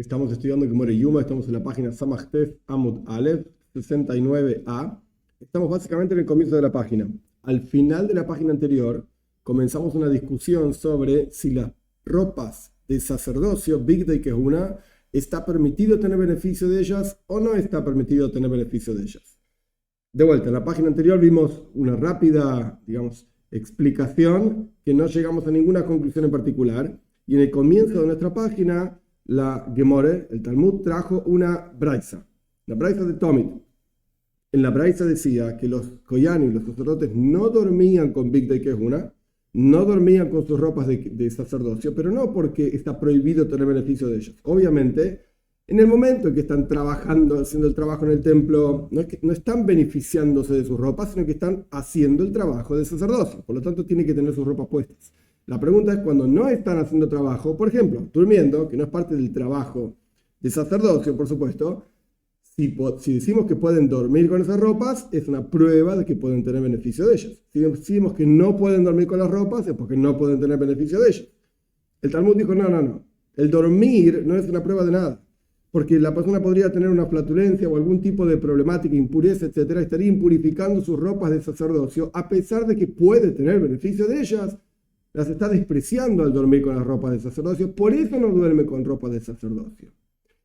Estamos estudiando Gemara Yuma, estamos en la página Samachtef Amud Aleph 69a. Estamos básicamente en el comienzo de la página. Al final de la página anterior comenzamos una discusión sobre si las ropas de sacerdocio, Bigdei que es una, está permitido tener beneficio de ellas o no está permitido tener beneficio de ellas. De vuelta, en la página anterior vimos una rápida, explicación que no llegamos a ninguna conclusión en particular. Y en el comienzo de nuestra página, la Gemore, el Talmud, trajo una braisa, la braisa de Tomit. En la braisa decía que los koyanim, los sacerdotes, no dormían con Bigdei que es una, no dormían con sus ropas de sacerdocio, pero no porque está prohibido tener beneficio de ellos. Obviamente, en el momento en que están trabajando, haciendo el trabajo en el templo, no están beneficiándose de sus ropas, sino que están haciendo el trabajo de sacerdocio. Por lo tanto, tienen que tener sus ropas puestas. La pregunta es cuando no están haciendo trabajo, por ejemplo, durmiendo, que no es parte del trabajo de sacerdocio, por supuesto. Si decimos que pueden dormir con esas ropas, es una prueba de que pueden tener beneficio de ellas. Si decimos que no pueden dormir con las ropas, es porque no pueden tener beneficio de ellas. El Talmud dijo, no. El dormir no es una prueba de nada. Porque la persona podría tener una flatulencia o algún tipo de problemática, impureza, etcétera, estaría impurificando sus ropas de sacerdocio, a pesar de que puede tener beneficio de ellas, las está despreciando al dormir con las ropas de sacerdocio, por eso no duerme con ropas de sacerdocio.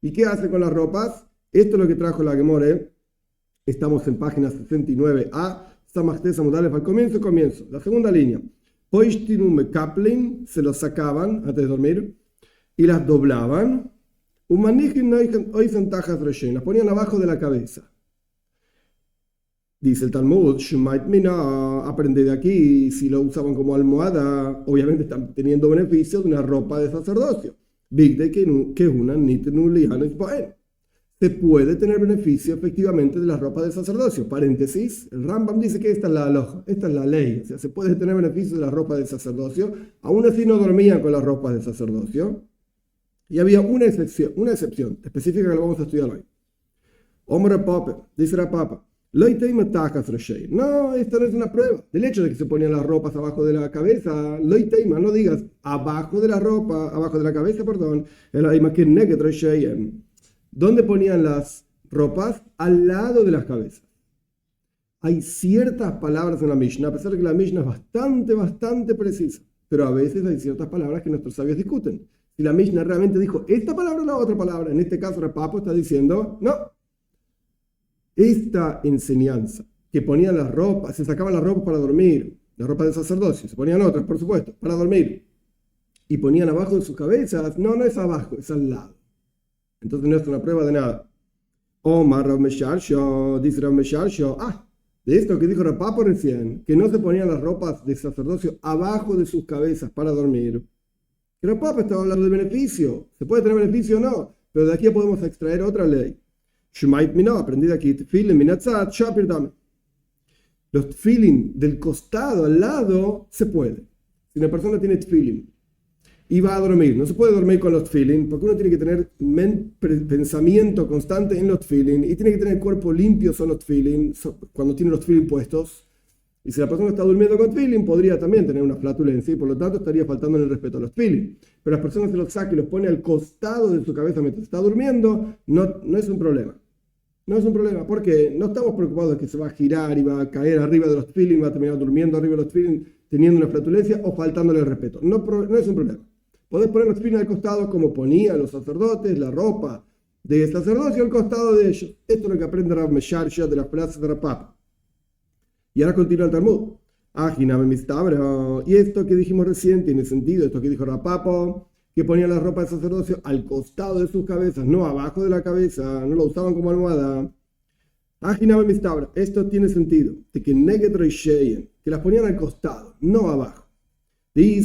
¿Y qué hace con las ropas? Esto es lo que trajo la Gemore. Estamos en página 69a, Samachtes Amud Aleph al comienzo. La segunda línea. Poishtinum kaplin, se los sacaban antes de dormir y las doblaban. Las ponían abajo de la cabeza. Dice el Talmud, Shumait Mina, aprende de aquí, si lo usaban como almohada, obviamente están teniendo beneficio de una ropa de sacerdocio. Bigdei que es una se puede tener beneficio efectivamente de las ropas de sacerdocio. Paréntesis, el Rambam dice que esta es la aloja, esta es la ley, o sea, se puede tener beneficio de las ropas de sacerdocio, aún así no dormían con las ropas de sacerdocio. Y había una excepción específica que lo vamos a estudiar hoy. Omar Papa, dice la Papa, no, esta no es una prueba. Del hecho de que se ponían las ropas abajo de la cabeza, no digas abajo de la ropa, abajo de la cabeza, perdón, ¿dónde ponían las ropas? Al lado de las cabezas. Hay ciertas palabras en la Mishnah, a pesar de que la Mishnah es bastante precisa, pero a veces hay ciertas palabras que nuestros sabios discuten. Si la Mishnah realmente dijo esta palabra o la otra palabra, en este caso el Papo está diciendo, no. Esta enseñanza, que ponían las ropas, se sacaban las ropas para dormir, las ropas de sacerdocio, se ponían otras, por supuesto, para dormir, y ponían abajo de sus cabezas, no es abajo, es al lado. Entonces no es una prueba de nada. Omar Rav Mesharsho, dice Rav Mesharsho, de esto que dijo Rav Papo recién, que no se ponían las ropas de sacerdocio abajo de sus cabezas para dormir. Que Rav Papo estaba hablando de beneficio, se puede tener beneficio o no, pero de aquí podemos extraer otra ley. Shumait Minah, aprendí de aquí, tefilin minatzat, shapir dame. Los tefilin del costado, al lado, se puede. Si una persona tiene tefilin y va a dormir, no se puede dormir con los tefilin, porque uno tiene que tener pensamiento constante en los tefilin y tiene que tener el cuerpo limpio son los tefilin, cuando tiene los tefilin puestos. Y si la persona está durmiendo con tefilin, podría también tener una flatulencia y por lo tanto estaría faltando en el respeto a los tefilin. Pero las personas se los saca y los pone al costado de su cabeza mientras está durmiendo, no es un problema. No es un problema, porque no estamos preocupados de que se va a girar y va a caer arriba de los tefilin, va a terminar durmiendo arriba de los tefilin, teniendo una flatulencia o faltándole el respeto. No es un problema. Podés poner los tefilin al costado como ponían los sacerdotes, la ropa de sacerdocio al costado de ellos. Esto es lo que aprende Rav Mesharsho de las plazas de Rav Papa. Y ahora continúa el Talmud. Y esto que dijimos recién tiene sentido, esto que dijo Rav Papa, que ponían la ropa de sacerdocio al costado de sus cabezas, no abajo de la cabeza, no lo usaban como almohada. Esto tiene sentido, de que que las ponían al costado, no abajo. Si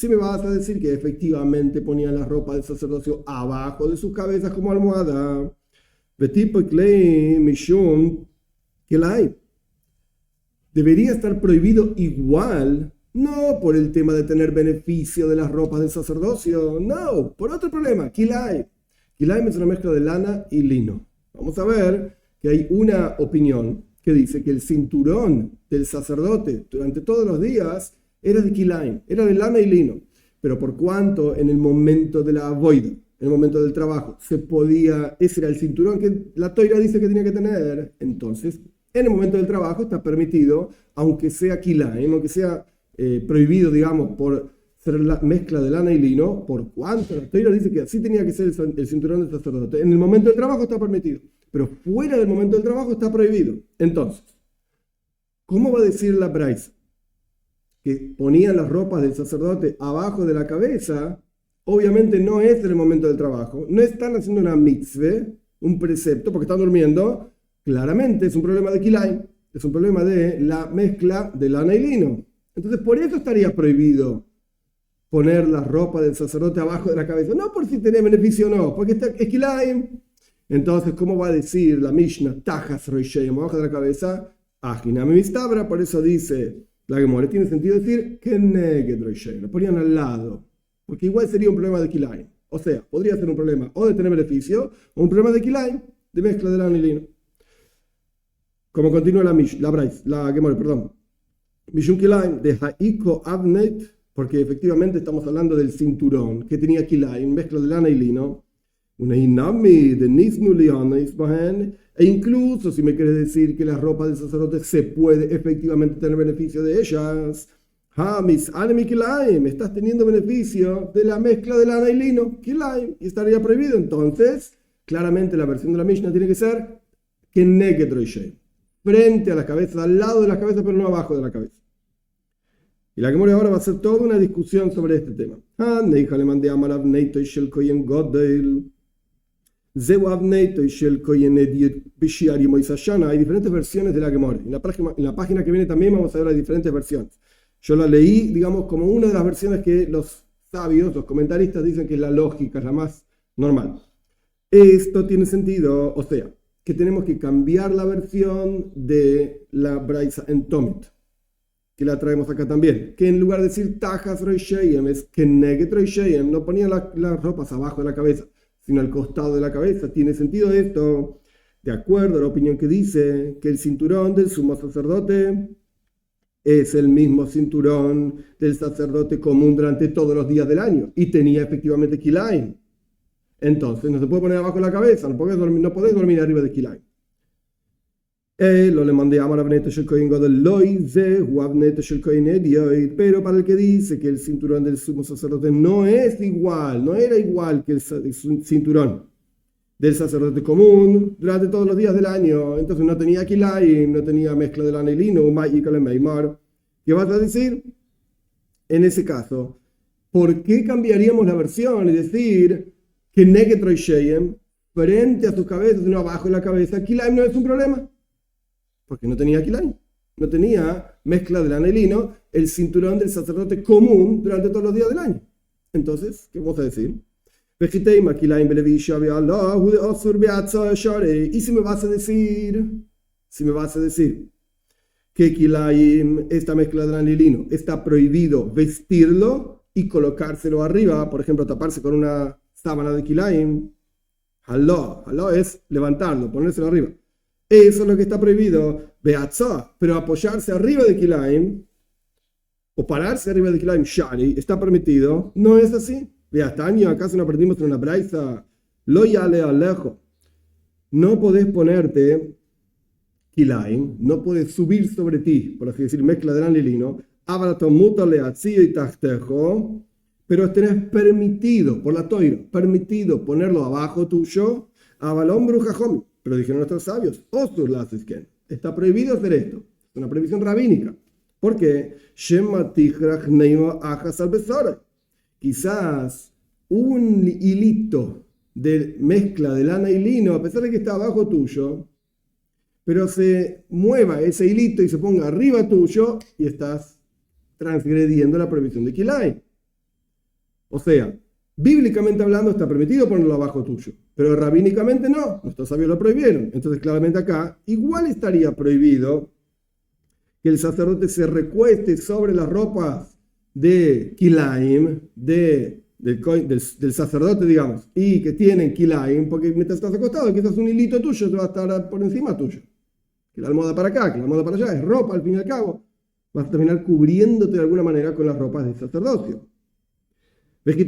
me vas a decir que efectivamente ponían la ropa de sacerdocio abajo de sus cabezas como almohada, debería estar prohibido igual. No por el tema de tener beneficio de las ropas del sacerdocio, no, por otro problema, Kilaim. Kilaim es una mezcla de lana y lino. Vamos a ver que hay una opinión que dice que el cinturón del sacerdote durante todos los días era de Kilaim, era de lana y lino. pero por cuanto en el momento de la avoida, en el momento del trabajo, se podía, ese era el cinturón que la Toira dice que tenía que tener, entonces en el momento del trabajo está permitido, aunque sea kilaim, aunque sea prohibido, digamos, por ser la mezcla de lana y lino, por cuanto la Toira dice que así tenía que ser el cinturón del sacerdote. En el momento del trabajo está permitido, pero fuera del momento del trabajo está prohibido. Entonces, ¿cómo va a decir la Braisa que ponían las ropas del sacerdote abajo de la cabeza? Obviamente no es en el momento del trabajo, no están haciendo una mitzvah, un precepto, porque están durmiendo. Claramente es un problema de kilaim, es un problema de la mezcla de lana y lino. Entonces por eso estaría prohibido poner la ropa del sacerdote abajo de la cabeza, no por si tiene beneficio o no, porque es kilaim. Entonces, ¿cómo va a decir la Mishnah tajas roishayim abajo de la cabeza? Ajinami mistabra, por eso dice la Gemara, tiene sentido decir que neged roishayim, lo ponían al lado, porque igual sería un problema de kilaim. O sea, podría ser un problema o de tener beneficio o un problema de kilaim, de mezcla de lana y lino. Como continúa la Gemara, perdón. Mishum kilaim de haiko avnet, porque efectivamente estamos hablando del cinturón que tenía kilaim, mezcla de lana y lino. Una inami de nisnu liana isbahen, e incluso si me quieres decir que la ropa del sacerdote se puede efectivamente tener beneficio de ellas, hamis anemi kilaim, estás teniendo beneficio de la mezcla de lana y lino, kilaim, y estaría prohibido. Entonces, claramente la versión de la Mishnah tiene que ser que neged roishayim, frente a la cabeza, al lado de la cabeza, pero no abajo de la cabeza. Y la Gemara ahora va a hacer toda una discusión sobre este tema. Hay diferentes versiones de la Gemara. En la página que viene también vamos a ver las diferentes versiones. Yo la leí, digamos, como una de las versiones que los sabios, los comentaristas dicen que es la lógica, es la más normal. Esto tiene sentido, o sea, que tenemos que cambiar la versión de la Braisa en Tomit, que la traemos acá también, que en lugar de decir tajas roishayim es que neged roishayim, no ponían las ropas abajo de la cabeza, sino al costado de la cabeza. Tiene sentido esto, de acuerdo a la opinión que dice que el cinturón del sumo sacerdote es el mismo cinturón del sacerdote común durante todos los días del año, y tenía efectivamente kilaim. Entonces no se puede poner abajo de la cabeza, no podés dormir arriba de kilaim. Pero para el que dice que el cinturón del sumo sacerdote no es igual, no era igual que el cinturón del sacerdote común durante todos los días del año, entonces no tenía kilaim, no tenía mezcla de lana y lino, ¿qué vas a decir? En ese caso, ¿por qué cambiaríamos la versión y decir que neged roishayim frente a tu cabeza, sino abajo de la cabeza, kilaim no es un problema? Porque no tenía kilaim, no tenía mezcla de lana y lino, el cinturón del sacerdote común durante todos los días del año. Entonces, ¿qué vamos a decir? Y si me vas a decir que kilaim, esta mezcla de lana y lino, está prohibido vestirlo y colocárselo arriba, por ejemplo, taparse con una sábana de kilaim, haló es levantarlo, ponérselo arriba. Eso es lo que está prohibido, pero apoyarse arriba de kilaim o pararse arriba de kilaim shari está permitido. No es así. ¿Acaso no aprendimos en una braisa? Lo yale alejo. No podés ponerte kilaim, no podés subir sobre ti, por así decir, mezcla de lana y lino, pero tenés permitido, por la toira, permitido ponerlo abajo tuyo, avalón brujajomi. Pero dijeron nuestros sabios, está prohibido hacer esto. Es una prohibición rabínica. ¿Por qué? Quizás un hilito de mezcla de lana y lino, a pesar de que está abajo tuyo, pero se mueva ese hilito y se ponga arriba tuyo y estás transgrediendo la prohibición de kilaim. O sea, bíblicamente hablando está permitido ponerlo abajo tuyo, pero rabínicamente no, nuestros sabios lo prohibieron. Entonces claramente acá igual estaría prohibido que el sacerdote se recueste sobre las ropas de kilaim, del sacerdote, digamos, y que tienen kilaim, porque mientras estás acostado quizás un hilito tuyo te va a estar por encima tuyo, que la almohada para acá, que la almohada para allá, es ropa al fin y al cabo, vas a terminar cubriéndote de alguna manera con las ropas del sacerdocio. Y si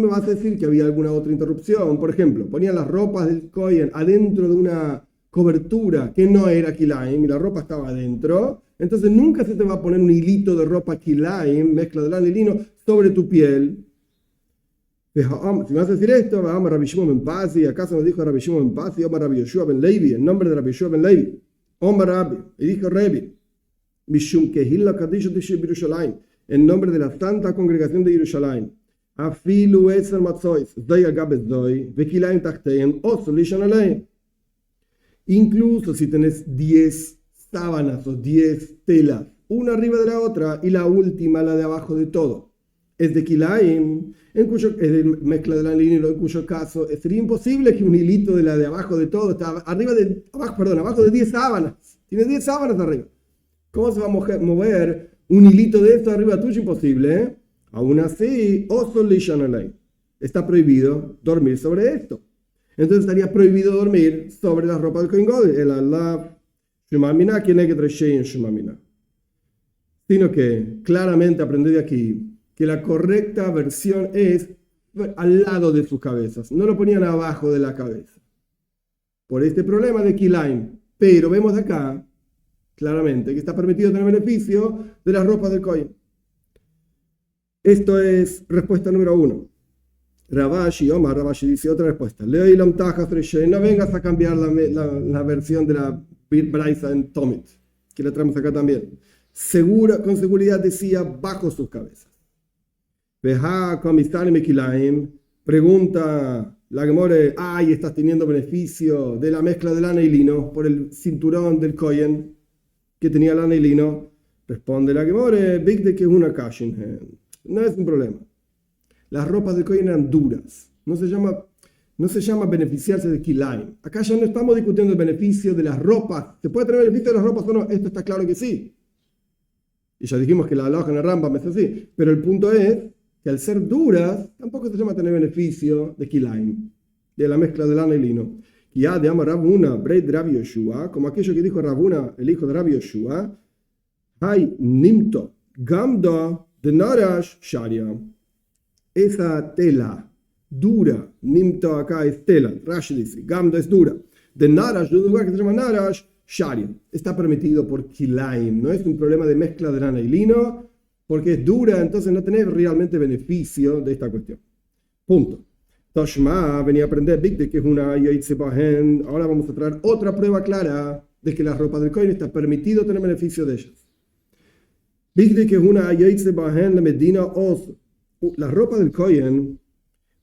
me vas a decir que había alguna otra interrupción, por ejemplo, ponían las ropas del Kohen adentro de una cobertura que no era kilaim y la ropa estaba adentro, entonces nunca se te va a poner un hilito de ropa kilaim, mezcla de lana y lino, sobre tu piel. Si me vas a decir esto, vamos a Rabbi Shimon ben Pazi, ¿acaso nos dijo Rabbi Shimon ben Pazi, Omar Rabbi Yoshua ben Levi, en nombre de Rabbi Yoshua ben Levi, Omar Rabbi, y dijo Rabbi, Mishum Kehilla Kadisha Tishib Yerushalayim, en nombre de la Santa Congregación de Jerusalén, Afilu Eser Matzois, Zoi Agabes Zoi, Vekilaim Tachteim, Oso Lishan Aleim. Incluso si tenés 10 sábanas o 10 telas, una arriba de la otra, y la última, la de abajo de todo, es de kilaim, es de mezcla de la línea, en cuyo caso sería imposible que un hilito de la de abajo de todo está abajo de 10 sábanas. Tiene 10 sábanas arriba. ¿Cómo se va a mover un hilito de esto arriba tuyo? Imposible, ¿eh? Aún así, está prohibido dormir sobre esto. Entonces estaría prohibido dormir sobre la ropa del Kohen Gadol. El Allah, Shumamina, quien hay que traer en Shumamina. Sino que claramente aprendí de aquí que la correcta versión es al lado de sus cabezas. No lo ponían abajo de la cabeza. Por este problema de Kilaim. Pero vemos de acá claramente que está permitido tener beneficio de las ropas del Kohen. Esto es respuesta número 1. Ravashi dice otra respuesta. No vengas a cambiar la versión de la Braisa en Tomit, que la traemos acá también. Con seguridad decía bajo sus cabezas. Pregunta la Gemore, estás teniendo beneficio de la mezcla de lana y lino por el cinturón del Kohen que tenía lana y lino. Responde la Gemore, Big de que es una kashin. No es un problema. Las ropas del Kohen eran duras. No se llama beneficiarse de kilaim. Acá ya no estamos discutiendo el beneficio de las ropas. ¿Se puede tener beneficio de las ropas o no? Esto está claro que sí. Y ya dijimos que la halajá en el Rambam es así. Pero el punto es que al ser duras, tampoco se llama tener beneficio de kilaim, de la mezcla de lana y lino. Y ya de Amar Rabuna, Breid Rabbi Yoshua, como aquello que dijo Rabuna, el hijo de Rabbi Yoshua, Hay Nimto, Gamda de Narash Sharia. Esa tela dura, Nimto acá es tela, Rashi dice, Gamda es dura. De Narash, de un lugar que se llama Narash, Sharia. Está permitido por kilaim, no es un problema de mezcla de lana y lino, porque es dura, entonces no tenés realmente beneficio de esta cuestión. Punto. Toshma venía a aprender de que es una Yaitzebahen. Ahora vamos a traer otra prueba clara de que las ropas del Kohen está permitido tener beneficio de ellas. De que es una Yaitzebahen la Medina Oz. La ropa del Kohen,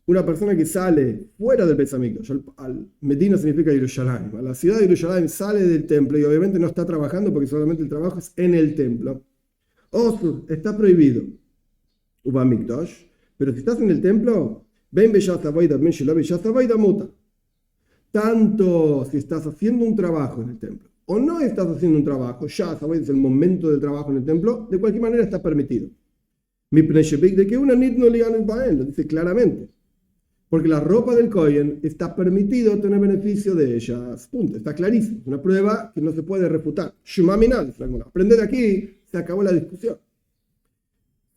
una persona que sale fuera del Beis Hamikdash, al Medina significa Jerusalén, a la ciudad de Jerusalén, sale del templo y obviamente no está trabajando porque solamente el trabajo es en el templo. Osur está prohibido. Uba Mikdash. Pero si estás en el templo, ven bellazavaida, ven shelo bellazavaida muta. Tanto si estás haciendo un trabajo en el templo o no estás haciendo un trabajo, ya sabéis, es el momento del trabajo en el templo, de cualquier manera está permitido. Mi pneshebik de que una nit no ligan el baen, lo dice claramente. Porque la ropa del Kohen está permitido tener beneficio de ellas. Punto. Está clarísimo. Una prueba que no se puede refutar. Shumaminal. Aprender de aquí, se acabó la discusión.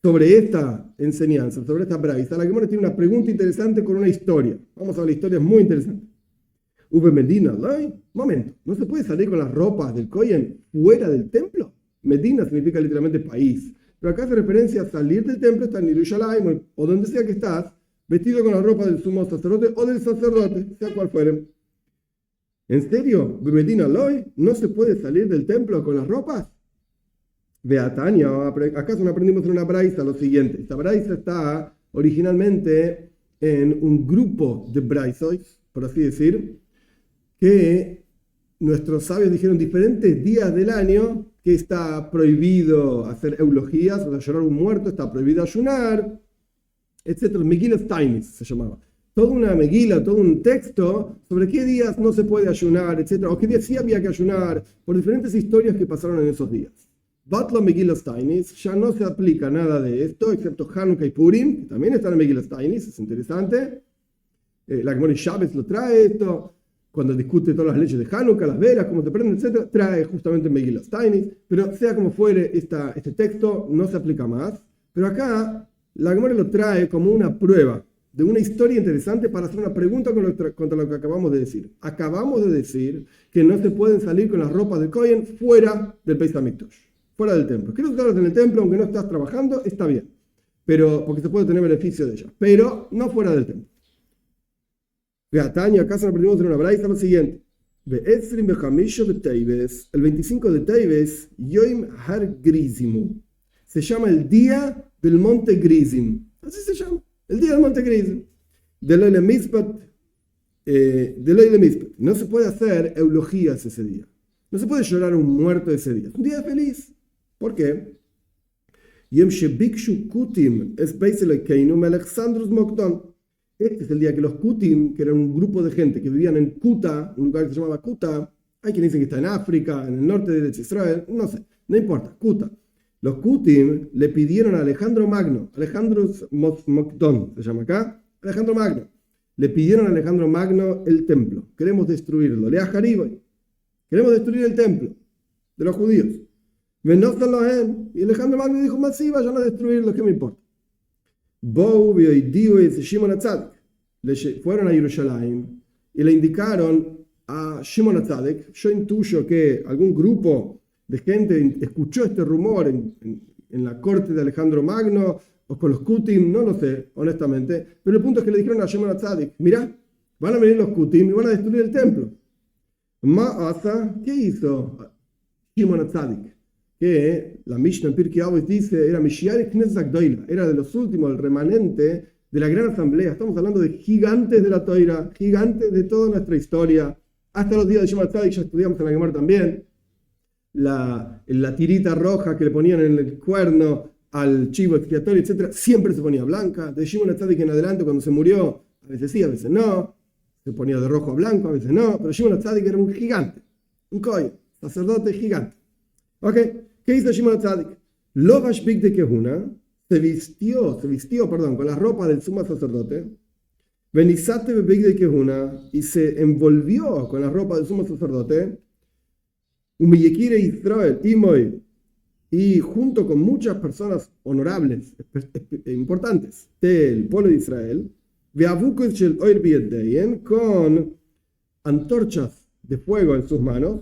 Sobre esta enseñanza, sobre esta braisa, la Gemara tiene una pregunta interesante con una historia. Vamos a ver, la historia es muy interesante. Uve Medina, momento, ¿no se puede salir con las ropas del Kohen fuera del templo? Medina significa literalmente país. Pero acá hace referencia a salir del templo, estar en Jerusalén o donde sea que estás, vestido con la ropa del sumo sacerdote o del sacerdote, sea cual fuere. ¿En serio? ¿Medina no se puede salir del templo con las ropas? Beatania, ¿acaso no aprendimos en una braisa lo siguiente? Esta braisa está originalmente en un grupo de braisos, por así decir, que nuestros sabios dijeron diferentes días del año que está prohibido hacer eulogías, o sea, llorar un muerto, está prohibido ayunar, etc. Megillah Tainis se llamaba. Toda una megila, todo un texto sobre qué días no se puede ayunar, etc. O qué días sí había que ayunar, por diferentes historias que pasaron en esos días. Batla Megillah Tainis, ya no se aplica nada de esto, excepto Hanukkah y Purim, que también están en Megillah Tainis, es interesante. La Gemara Shabbat lo trae esto, cuando discute todas las leyes de Hanukkah, las velas, cómo se prenden, etc., trae justamente Megillah Tainis, pero sea como fuere este texto, no se aplica más. Pero acá La Gemara lo trae como una prueba de una historia interesante para hacer una pregunta contra lo que acabamos de decir. Acabamos de decir que no se pueden salir con las ropas de Cohen fuera del Beis Hamikdash, fuera del templo. Quieres usarlas en el templo, aunque no estás trabajando, está bien, pero porque se puede tener beneficio de ellas, pero no fuera del templo. Tania, acá se aprendimos en una braisa lo siguiente. El 25 de Teves, Yoim Har Grizimu, se llama el día del Monte Grizim. Así se llama, el día del Monte Grizim. De Leile Mizpat. No se puede hacer eulogías ese día. No se puede llorar a un muerto ese día. Es un día feliz. ¿Por qué? Yom Shebikshu Kutim es Beiselekeinu Alexandrus Mokdon. Este es el día que los Kutim, que eran un grupo de gente que vivían en Kuta, un lugar que se llamaba Kuta, hay quien dice que está en África, en el norte de Israel, no sé, no importa, Kuta. Los Kutim le pidieron a Alejandro Magno, Alejandrus Mokdon se llama acá, Alejandro Magno, le pidieron a Alejandro Magno el templo, queremos destruirlo, Lea Hariboy, queremos destruir el templo de los judíos. Y Alejandro Magno dijo, más sí, vayan a destruirlo, ¿qué me importa? Fueron a Jerusalén y le indicaron a Shimon HaTzadik. Yo intuyo que algún grupo de gente escuchó este rumor en la corte de Alejandro Magno o con los Kutim, no lo sé, honestamente, pero el punto es que le dijeron a Shimon HaTzadik, mirá, van a venir los Kutim y van a destruir el templo. ¿Qué hizo Shimon HaTzadik? Que la Mishnah en Pirkei Avos dice era Mishiar Knesset Gdoila, era de los últimos, el remanente de la gran asamblea. Estamos hablando de gigantes de la Toira, gigantes de toda nuestra historia. Hasta los días de Shimon HaTzadik ya estudiamos en la Gemara también. La tirita roja que le ponían en el cuerno al chivo expiatorio, etc., siempre se ponía blanca. De Shimon HaTzadik en adelante, cuando se murió, a veces sí, a veces no. Se ponía de rojo a blanco, a veces no. Pero Shimon HaTzadik era un gigante, un kohen, sacerdote gigante. ¿Ok? ¿Qué hizo Shimon HaTzadik? Lovash Big de Kehuna se vistió, con la ropa del sumo sacerdote. Benizate Big de Kehuna y se envolvió con la ropa del sumo sacerdote. Umiyekire Israel, Imoy, y junto con muchas personas honorables, importantes del pueblo de Israel, con antorchas de fuego en sus manos,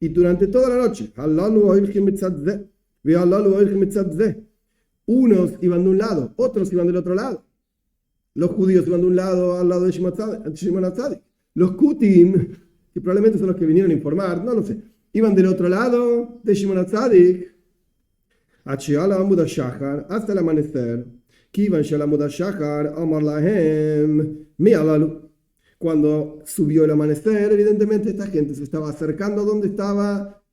y durante toda la noche, unos iban de un lado, otros iban del otro lado. Los judíos iban de un lado al lado de Shimon HaTzadik. Los Kutim, que probablemente son los que vinieron a informar, no lo sé, iban del otro lado de Shimon HaTzadik. Hasta el amanecer. Cuando subió el amanecer, evidentemente esta gente se estaba acercando a donde estaba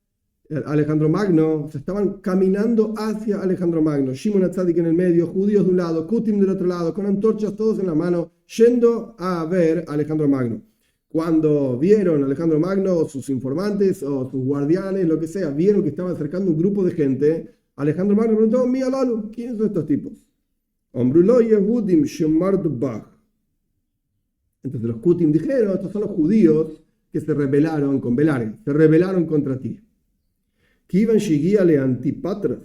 Alejandro Magno, se estaban caminando hacia Alejandro Magno, Shimon HaTzadik en el medio, judíos de un lado, Kutim del otro lado, con antorchas todos en la mano, yendo a ver a Alejandro Magno. Cuando vieron a Alejandro Magno, o sus informantes, o sus guardianes, lo que sea, vieron que estaba acercando un grupo de gente, Alejandro Magno preguntó, Mía Lalu, ¿quiénes son estos tipos? Ombrulo Yehudim Shemar Dubach. Entonces los Kutim dijeron, estos son los judíos que se rebelaron con Belar, se rebelaron contra ti. Kivan Shigiale Antipatras.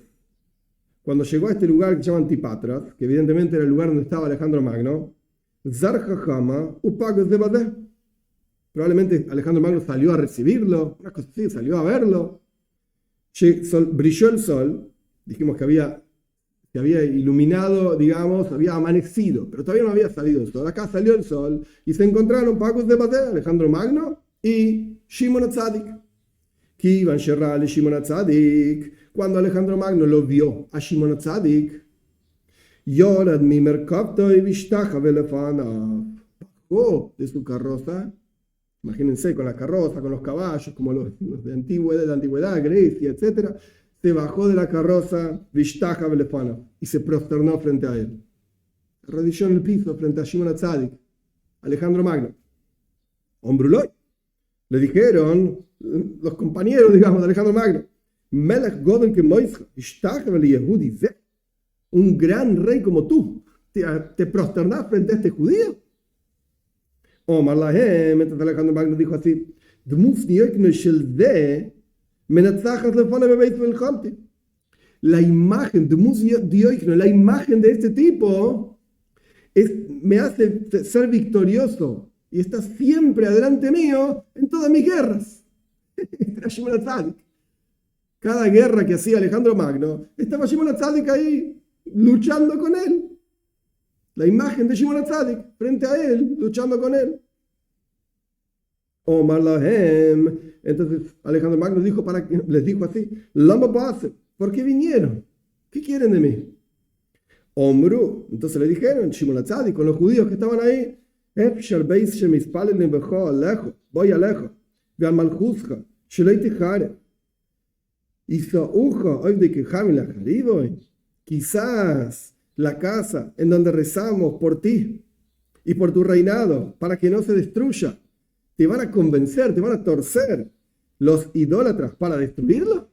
Cuando llegó a este lugar que se llama Antipatras, que evidentemente era el lugar donde estaba Alejandro Magno, Zarjahama Upagos de Badeh. Probablemente Alejandro Magno salió a recibirlo, una cosa así, salió a verlo. Brilló el sol, dijimos que se había iluminado, digamos, había amanecido, pero todavía no había salido el sol. Acá salió el sol y se encontraron Pagos de Badeh, Alejandro Magno y Shimon HaTzadik. Kivan Sherrale Shimon HaTzadik. Cuando Alejandro Magno lo vio a Shimon HaTzadik, Yorad mi merkavto y vishtaja velefana. Bajó de su carroza. Imagínense, con la carroza, con los caballos, como los de la antigüedad, Grecia, etc. Se bajó de la carroza, Vishtaja Belefana, y se prosternó frente a él. Se arrodilló en el piso frente a Shimon HaTzadik, Alejandro Magno. Ombruloy. Le dijeron los compañeros, digamos, de Alejandro Magno, Melech Godel que Moisha, Vishtaja Yehudi, un gran rey como tú, ¿te prosternás frente a este judío? Omar Lahem, entonces Alejandro Magno dijo así, la imagen la imagen de este tipo me hace ser victorioso y está siempre adelante mío en todas mis guerras. Era Shimon HaTzadik. Cada guerra que hacía Alejandro Magno, estaba Shimon HaTzadik ahí, luchando con él. La imagen de Shimon HaTzadik frente a él, luchando con él. Omar Lahem. Entonces Alejandro Magno les dijo así: ¿por qué vinieron? ¿Qué quieren de mí? Omru. Entonces le dijeron, Shimon HaTzadik, con los judíos que estaban ahí: voy alejo. Ve al Malchuscha. Quizás la casa en donde rezamos por ti y por tu reinado, para que no se destruya, te van a convencer, te van a torcer los idólatras para destruirlo.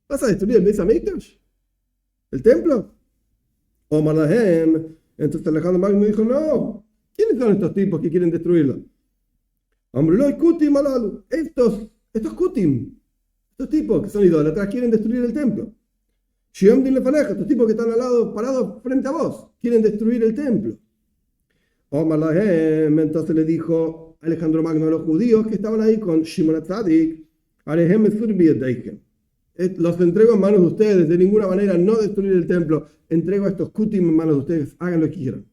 ¿Vas a destruir el Beis Hamikdash? ¿El templo? Omar Lahem. Entonces Alejandro Magno dijo: no, ¿quiénes son estos tipos que quieren destruirlo? Estos Kutim, estos tipos que son idólatras, quieren destruir el templo. Estos tipos que están al lado, parados frente a vos, quieren destruir el templo. Omar Lahem. Entonces le dijo Alejandro Magno a los judíos que estaban ahí con Shimon HaTzadik: los entrego en manos de ustedes, de ninguna manera no destruir el templo. Entrego a estos Kutim en manos de ustedes, hagan lo que quieran.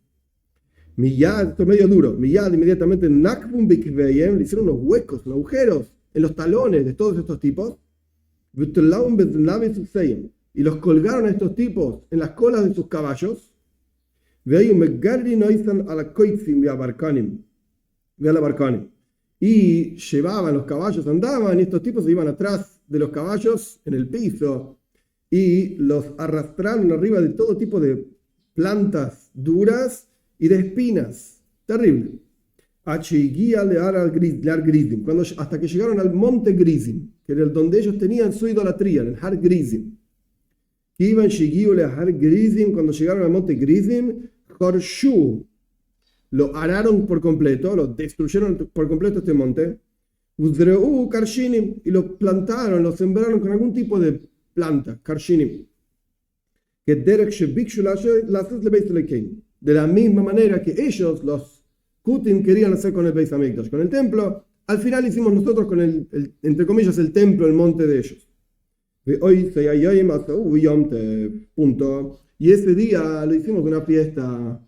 Miyad, esto es medio duro. Miyad, inmediatamente, le hicieron unos huecos, unos agujeros en los talones de todos estos tipos. Y los colgaron a estos tipos en las colas de sus caballos. Y llevaban los caballos, andaban, y estos tipos se iban atrás de los caballos en el piso y los arrastraron arriba de todo tipo de plantas duras y de espinas. Terrible. Hasta que llegaron al monte Grizim, que era donde ellos tenían su idolatría, en el Har Grizim. Cuando llegaron al monte Grizim, lo araron por completo, lo destruyeron por completo este monte. Y lo plantaron, lo sembraron con algún tipo de planta, Karshinim. De la misma manera que ellos, los Kutim, querían hacer con el Beis Hamikdash, con el templo. Al final hicimos nosotros con entre comillas, el templo, el monte de ellos. Punto. Y ese día lo hicimos una fiesta.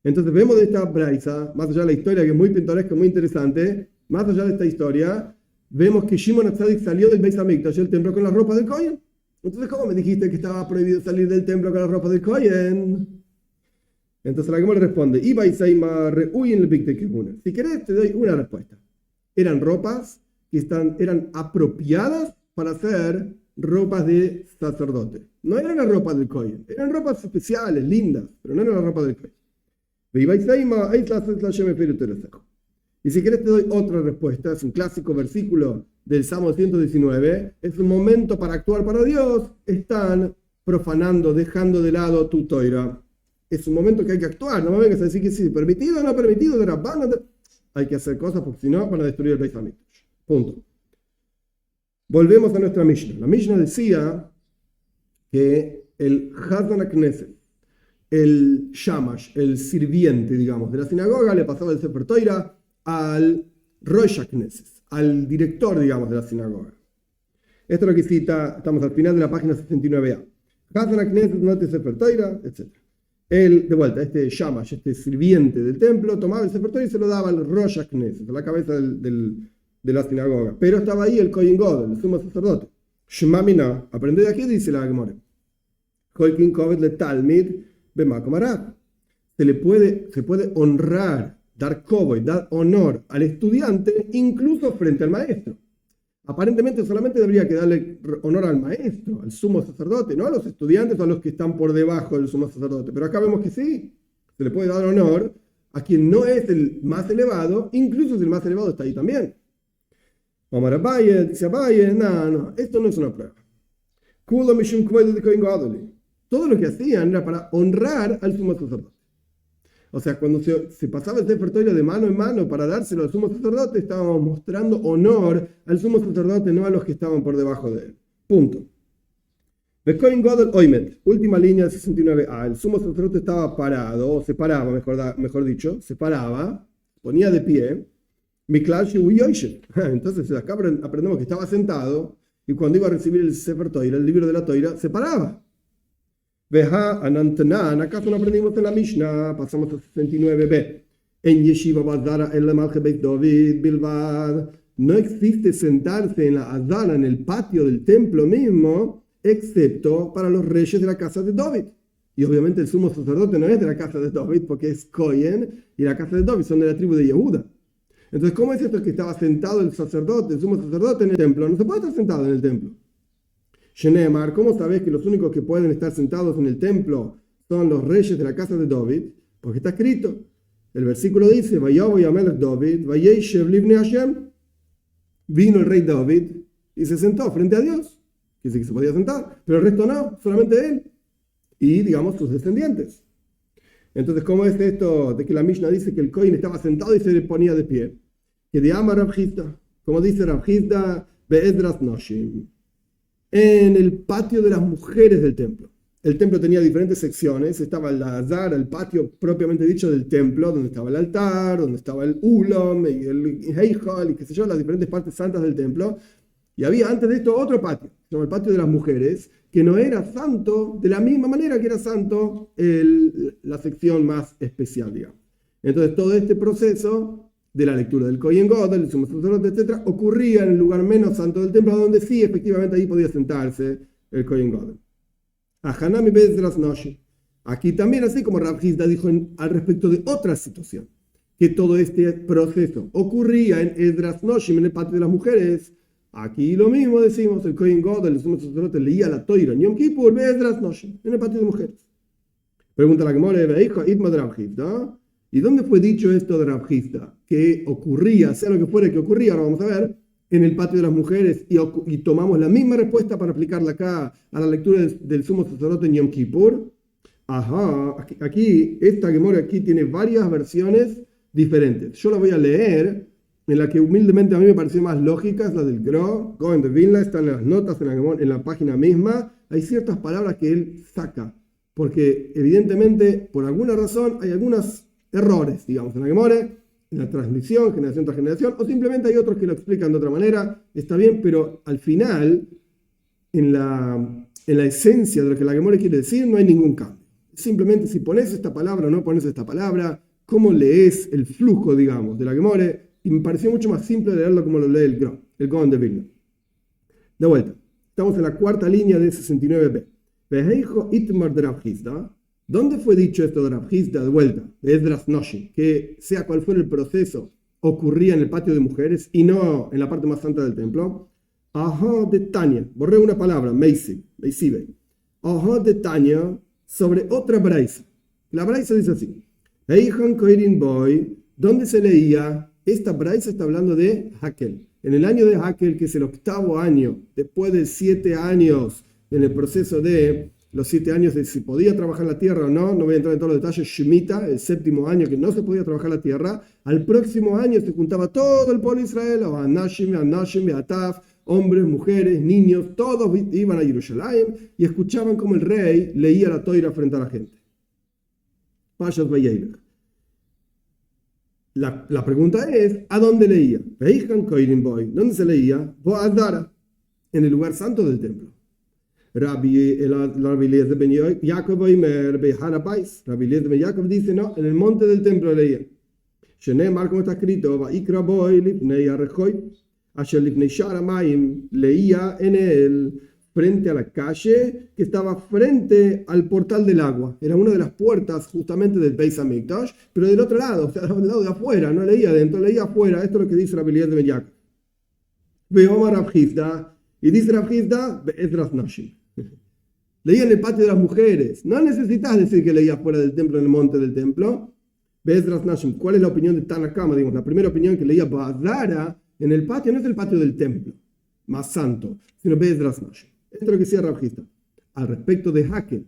Entonces vemos de esta braisa, más allá de la historia que es muy pintoresca, muy interesante, más allá de esta historia, vemos que Shimon HaTzadik salió del Beis Hamikdash, el templo, con la ropa del Kohen. Entonces, ¿cómo me dijiste que estaba prohibido salir del templo con la ropa del Kohen? Entonces la Gemara responde: si querés te doy una respuesta. Eran ropas que eran apropiadas para hacer ropas de sacerdote. No eran la ropa del Kohen, eran ropas especiales, lindas, pero no eran la ropa del Kohen. Y si querés te doy otra respuesta. Es un clásico versículo del Salmo 119. Es un momento para actuar para Dios. Están profanando, dejando de lado tu Toira. Es un momento que hay que actuar. No me vengas a decir que sí, permitido o no permitido, de Rabbana. Hay que hacer cosas porque si no van a destruir el Beis Hamikdash. Punto. Volvemos a nuestra Mishnah. La Mishnah decía que el Hazan HaKnesset, el Shamash, el sirviente, digamos, de la sinagoga, le pasaba el Sefer Toira al Rosh HaKnesset, al director, digamos, de la sinagoga. Esto es lo que cita, estamos al final de la página 69a. Hazan HaKnesset no te Sefer Toira, etc. Él, de vuelta, este Shamash, este sirviente del templo, tomaba el Sefer Toira y se lo daba al Rosh HaKnesset, a la cabeza de la sinagoga. Pero estaba ahí el Kohen Gadol, el sumo sacerdote. Shema Mina, aprende de aquí, dice la Gemara. Kolkin Kovet le Talmid b'makom harav. Se puede honrar, dar kavod, dar honor al estudiante, incluso frente al maestro. Aparentemente solamente debería que darle honor al maestro, al sumo sacerdote, no a los estudiantes o a los que están por debajo del sumo sacerdote. Pero acá vemos que sí, se le puede dar honor a quien no es el más elevado, incluso si el más elevado está ahí también. Omar Abaye, dice Abaye, no, esto no es una prueba. Todo lo que hacían era para honrar al sumo sacerdote. O sea, cuando se pasaba el Sefer Toira de mano en mano para dárselo al sumo sacerdote, estábamos mostrando honor al sumo sacerdote, no a los que estaban por debajo de él. Punto. Bekoin Godel Oimet, última línea del 69a. El sumo sacerdote estaba parado, o se paraba, mejor dicho, se paraba, ponía de pie. Miklash Uyoishet. Entonces acá aprendemos que estaba sentado y cuando iba a recibir el Sefer Toira, el libro de la Toira, se paraba. Veja Anantanan, acaso no aprendimos en la Mishnah, pasamos a 69b. En Yeshiva Bazara el Malche Beit David Bilbad. No existe sentarse en la Azara, en el patio del templo mismo, excepto para los reyes de la casa de David. Y obviamente el sumo sacerdote no es de la casa de David porque es Cohen y la casa de David son de la tribu de Yehuda. Entonces, ¿cómo es esto que estaba sentado el sacerdote, el sumo sacerdote en el templo? No se puede estar sentado en el templo. Shenemar, ¿cómo sabes que los únicos que pueden estar sentados en el templo son los reyes de la casa de David? Porque está escrito. El versículo dice, David, Hashem. Vino el rey David y se sentó frente a Dios. Dice que se podía sentar, pero el resto no, solamente él. Y, digamos, sus descendientes. Entonces, ¿cómo es esto de que la Mishnah dice que el Cohen estaba sentado y se le ponía de pie? Que de ama Rav Hizda, como dice Rav Hizda, Be'edras Noshim, en el patio de las mujeres del templo. El templo tenía diferentes secciones, estaba el Azar, el patio propiamente dicho del templo, donde estaba el altar, donde estaba el Ulam, y el Heichal, y qué sé yo, las diferentes partes santas del templo. Y había antes de esto otro patio, el patio de las mujeres, que no era santo de la misma manera que era santo la sección más especial, digamos. Entonces todo este proceso de la lectura del Kohen Gadol, del sumo sacerdote, etc., ocurría en el lugar menos santo del templo, donde sí, efectivamente, ahí podía sentarse el Kohen Gadol. Hanami Bezdras Noshi. Aquí también, así como Rav Hizda dijo al respecto de otra situación, que todo este proceso ocurría en Esdras Noshim, en el patio de las mujeres. Aquí lo mismo decimos, el Kohen Gadol, el sumo sacerdote, leía la Toira en Yom Kippur, Esdras Noshim, en el patio de mujeres. Pregunta la Gemara, ¿y dónde fue dicho esto de Rav Hizda? Que ocurría, sea lo que fuera que ocurría, ahora vamos a ver, en el patio de las mujeres, y tomamos la misma respuesta para aplicarla acá a la lectura del sumo sacerdote en Yom Kippur. Ajá, aquí esta Gemara aquí tiene varias versiones diferentes. Yo la voy a leer, en la que humildemente a mí me pareció más lógica, es la del Gaon de Vilna, están en las notas en la página misma. Hay ciertas palabras que él saca, porque evidentemente, por alguna razón, hay algunos errores, digamos, en la Gemara, en la transmisión, generación tras generación, o simplemente hay otros que lo explican de otra manera. Está bien, pero al final, en la esencia de lo que la Gemara quiere decir, no hay ningún cambio. Simplemente si pones esta palabra o no pones esta palabra, cómo lees el flujo, digamos, de la Gemara, y me pareció mucho más simple leerlo como lo lee el Gaon de Vilna. De vuelta, estamos en la cuarta línea de 69b. Veheijo itmar de Rav Hizda. ¿Dónde fue dicho esto de Rav Hizda de vuelta? De Esdras Noshim, que sea cual fuera el proceso, ocurría en el patio de mujeres y no en la parte más santa del templo. Ajá de Tania, borré una palabra, Meisibe. Ajá de Tania, sobre otra braisa. La braisa dice así: Eihan Koirin Boy, ¿dónde se leía? Esta braisa está hablando de Hakel. En el año de Hakel, que es el 8º año, después de 7 años en el proceso de los 7 años de si podía trabajar la tierra o no, no voy a entrar en todos los detalles, Shemitah, el 7º año que no se podía trabajar la tierra, al próximo año se juntaba todo el pueblo de Israel, Anashim, Ataf, hombres, mujeres, niños, todos iban a Jerusalén y escuchaban como el rey leía la Toira frente a la gente. Pashas Vayelech. La pregunta es, ¿a dónde leía? ¿Dónde se leía? En el lugar santo del templo. Rabbi Eliezer ben Yaakov dice, no, en el monte del templo leía. Shenemar, como está escrito, leía en él frente a la calle que estaba frente al portal del agua. Era una de las puertas justamente del Beis Hamikdash, pero del otro lado, o sea, del lado de afuera, no leía adentro, leía afuera. Esto es lo que dice Rabbi Eliezer ben Yaakov. Veomar Rav Hizda, y dice Rav Hizda, Be'ezras Nashim. Leía en el patio de las mujeres. No necesitas decir que leía fuera del templo, en el monte del templo. Be'ezras Nashim. ¿Cuál es la opinión de Tanakama? Digamos, la primera opinión, que leía Ba'adara en el patio, no es el patio del templo más santo, sino Be'ezras Nashim. Esto es lo que decía Rav Hizda. Al respecto de Hakel,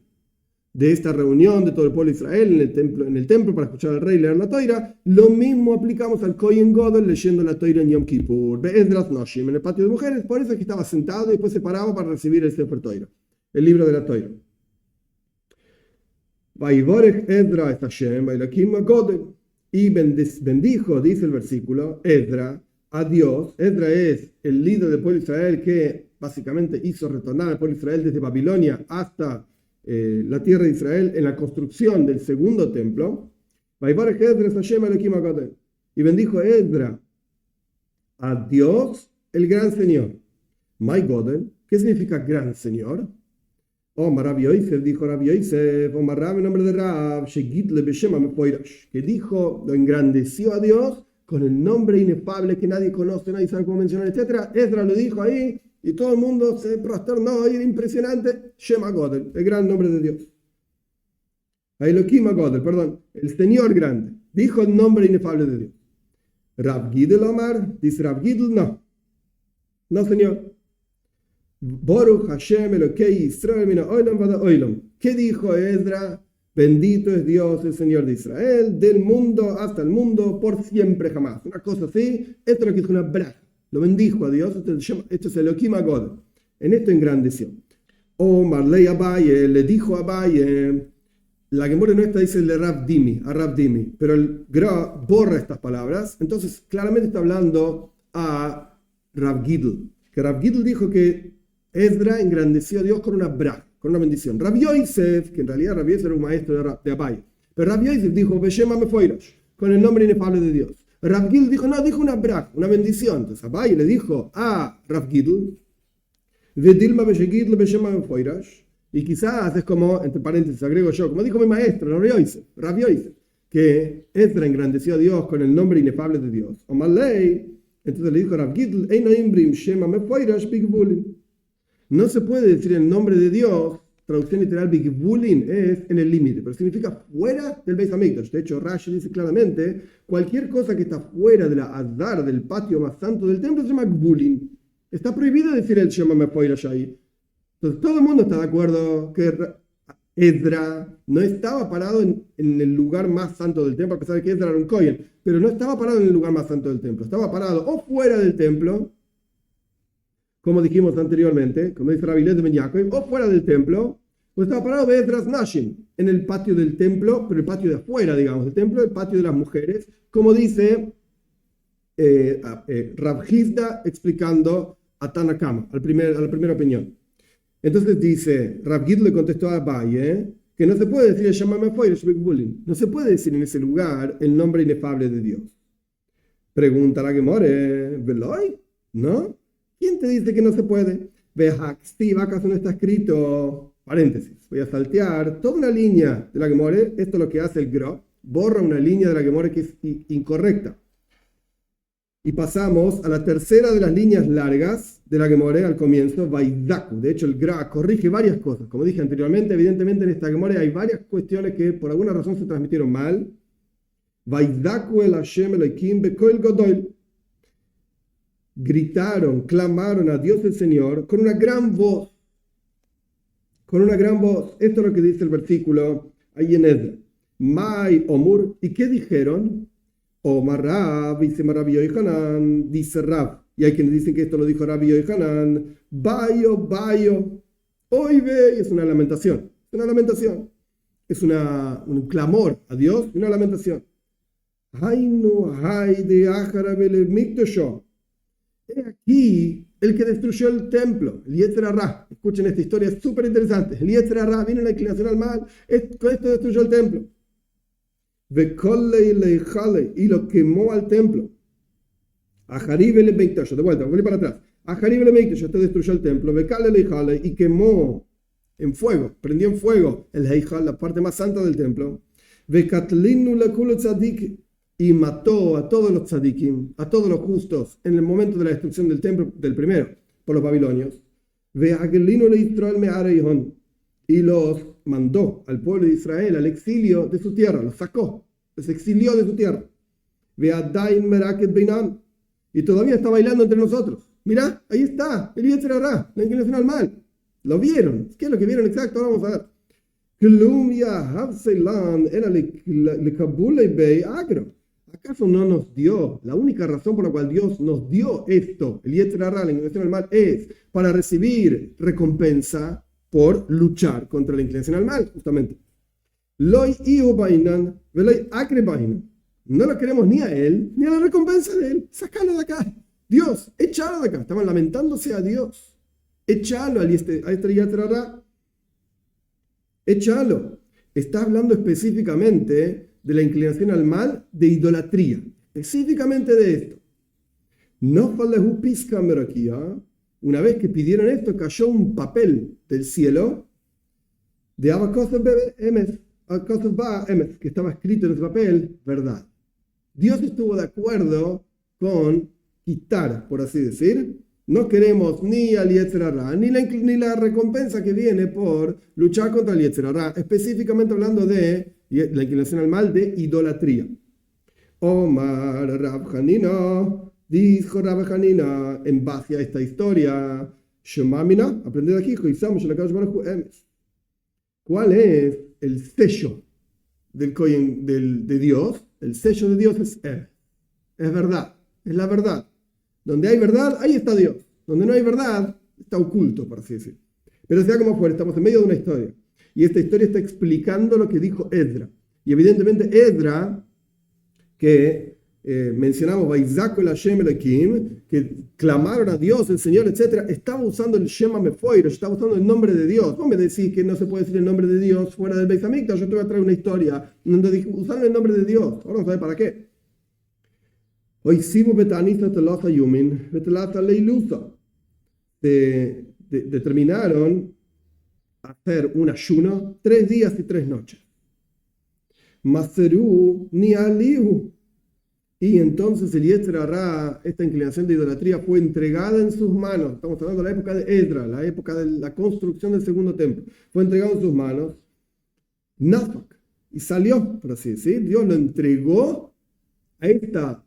de esta reunión de todo el pueblo de Israel en el templo para escuchar al rey leer la Toira, lo mismo aplicamos al Kohen Gadol leyendo la Toira en Yom Kippur, Be'ezras Nashim, en el patio de mujeres. Por eso es que estaba sentado y después se paraba para recibir el Sefer Toira. el libro de la Torá. Vaivorech Edra es Hashem, Bailakim Godel. Y bendijo, dice el versículo, Edra a Dios. Edra es el líder del pueblo de Israel que básicamente hizo retornar al pueblo de Israel desde Babilonia hasta la tierra de Israel en la construcción del segundo templo. Vaivorech Edra es Hashem, Bailakim Godel. Y bendijo Edra a Dios, el gran Señor. My Godel, ¿qué significa gran Señor? Omar Rabbi Yosef, dijo Rabbi Yosef, Omar Rab en nombre de Rab, Shegidle Beshema Mepoirash, que dijo, lo engrandeció a Dios con el nombre inefable que nadie conoce, nadie sabe cómo mencionar, etc. Ezra lo dijo ahí y todo el mundo se prosternó y era impresionante. Shema Godel, el gran nombre de Dios. Elohim Godel, perdón, el Señor grande, dijo el nombre inefable de Dios. Rab Gidel Omar, dice Rab Gidel, no señor. Baruch Hashem Elokei Israel mina olam vada olam. ¿Qué dijo Ezra? Bendito es Dios, el Señor de Israel, del mundo hasta el mundo, por siempre jamás. Una cosa así, esto es lo que es una braja. Lo bendijo a Dios, esto es Elohim God. En esto engrandeció. O Marley Abaye, le dijo a Abaye, la Gemara nuestra dice el de Rav Dimi, a Rav Dimi, pero el Gra borra estas palabras, entonces claramente está hablando a Rav Gidl, que Rav Gidl dijo que Ezra engrandeció a Dios con una braja, con una bendición. Rabbi Yosef, que en realidad Rabbi Yosef era un maestro de Abaye, pero Rabbi Yosef dijo, Beshema Mefoirash, con el nombre inefable de Dios. Rav Gidl dijo, no, dijo una braja, una bendición. Entonces Abaye le dijo a Rav Gidl, Vedilma Beshegidl Beshema Mefoirash, y quizás es como, entre paréntesis agrego yo, como dijo mi maestro, Rabbi Yosef, que Ezra engrandeció a Dios con el nombre inefable de Dios. O Malay, entonces le dijo a Rav Gidl, Eino Imbrim Shema Mefoirash Bigvulin. No se puede decir el nombre de Dios, traducción literal, Bigvulin es en el límite, pero significa fuera del Beis Hamikdash. De hecho, Rashi dice claramente, cualquier cosa que está fuera de la Adar, del patio más santo del templo, se llama Gvulin. Está prohibido decir el Shema Mefoirash ahí. Entonces todo el mundo está de acuerdo que Ezra no estaba parado en el lugar más santo del templo, a pesar de que Ezra era un Kohen, pero no estaba parado en el lugar más santo del templo, estaba parado o fuera del templo, como dijimos anteriormente, como dice Rabbi Lez de Ben Yaakov, o fuera del templo, o estaba parado de Ezras Nashim, en el patio del templo, pero el patio de afuera, digamos, del templo, el patio de las mujeres, como dice Rav Hizda explicando a Tanakama, a la primera opinión. Entonces dice, Rav Gid le contestó a Abaye que no se puede decir no se puede decir en ese lugar el nombre inefable de Dios. Pregunta la Gemara, ¿Veloy? ¿No? ¿Quién te dice que no se puede? ¿Acaso no está escrito? Paréntesis, voy a saltear toda una línea de la Gemara. Esto es lo que hace el Gro, borra una línea de la Gemara que es incorrecta. Y pasamos a la tercera de las líneas largas de la Gemara al comienzo, Vaidaku. De hecho, el Gra corrige varias cosas. Como dije anteriormente, evidentemente en esta Gemara hay varias cuestiones que por alguna razón se transmitieron mal. Vaidaku el Hashem Elohim bekoel godoil. Gritaron, clamaron a Dios el Señor con una gran voz. Con una gran voz. Esto es lo que dice el versículo ahí en Ezra. Mai Omur. ¿Y qué dijeron? Omar Rab, dice Rabbi Yohanan, dice Rab. Y hay quienes dicen que esto lo dijo Rabbi Yohanan. Bayo. Hoy ve, es una lamentación. Es una lamentación. Es un clamor a Dios y una lamentación. He aquí el que destruyó el templo, el Yetzer Hara. Escuchen esta historia, es súper interesante. El Yetzer Hara vino en la inclinación al mal, con esto destruyó el templo. Y lo quemó al templo. De vuelta, volví para atrás. Esto destruyó el templo. Y quemó en fuego, prendió en fuego el Heijal, la parte más santa del templo. Y mató a todos los tzadikim, a todos los justos, en el momento de la destrucción del templo, del primero, por los babilonios. Y los mandó al pueblo de Israel al exilio de su tierra, los sacó, los exilió de su tierra. Y todavía está bailando entre nosotros. Mirá, ahí está, el Yetzer Hara, la inclinación al mal. Lo vieron. ¿Qué es lo que vieron exacto? Ahora vamos a ver. ¿Acaso no nos dio? La única razón por la cual Dios nos dio esto, el Yetzer Hara, la inclinación al mal, es para recibir recompensa por luchar contra la inclinación al mal, justamente. Loi iu bainan, veloi acre bainan. No lo queremos ni a él, ni a la recompensa de él. Sácalo de acá. Dios, échalo de acá. Estaban lamentándose a Dios. Échalo a este Yetzer Hara. Échalo. Está hablando específicamente de la inclinación al mal, de idolatría. Específicamente de esto. No falehu pisca merakia. Una vez que pidieron esto, cayó un papel del cielo de Abakosov Emes, que estaba escrito en ese papel, verdad. Dios estuvo de acuerdo con quitar, por así decir. No queremos ni al Yetzer Hara, ni la recompensa que viene por luchar contra el Yetzer Hara, específicamente hablando de la inclinación al mal, de idolatría. Omar Rab Hanina, dijo Rab Hanina, en base a esta historia, Shemamina, aprended aquí, ¿cuál es el sello de Dios? El sello de Dios es verdad, es la verdad. Donde hay verdad, ahí está Dios. Donde no hay verdad, está oculto, por así decir. Pero sea como fuera, estamos en medio de una historia. Y esta historia está explicando lo que dijo Esdra. Y evidentemente Esdra, que mencionamos, que clamaron a Dios, el Señor, etc., estaba usando el Shema Mefoiro, estaba usando el nombre de Dios. Vos me decís que no se puede decir el nombre de Dios fuera del Beis Hamikdash, yo te voy a traer una historia donde usaron el nombre de Dios. Ahora vamos a ver para qué. Hoy sigo betanista telata yumin, betelata leilusa. Determinaron hacer un ayuno 3 días y 3 noches. Maseru ni alihu. Y entonces el Yetzer Hara, esta inclinación de idolatría, fue entregada en sus manos. Estamos hablando de la época de Esdra, la época de la construcción del segundo templo. Fue entregado en sus manos. Nafak. Y salió, por así decir. Dios lo entregó a esta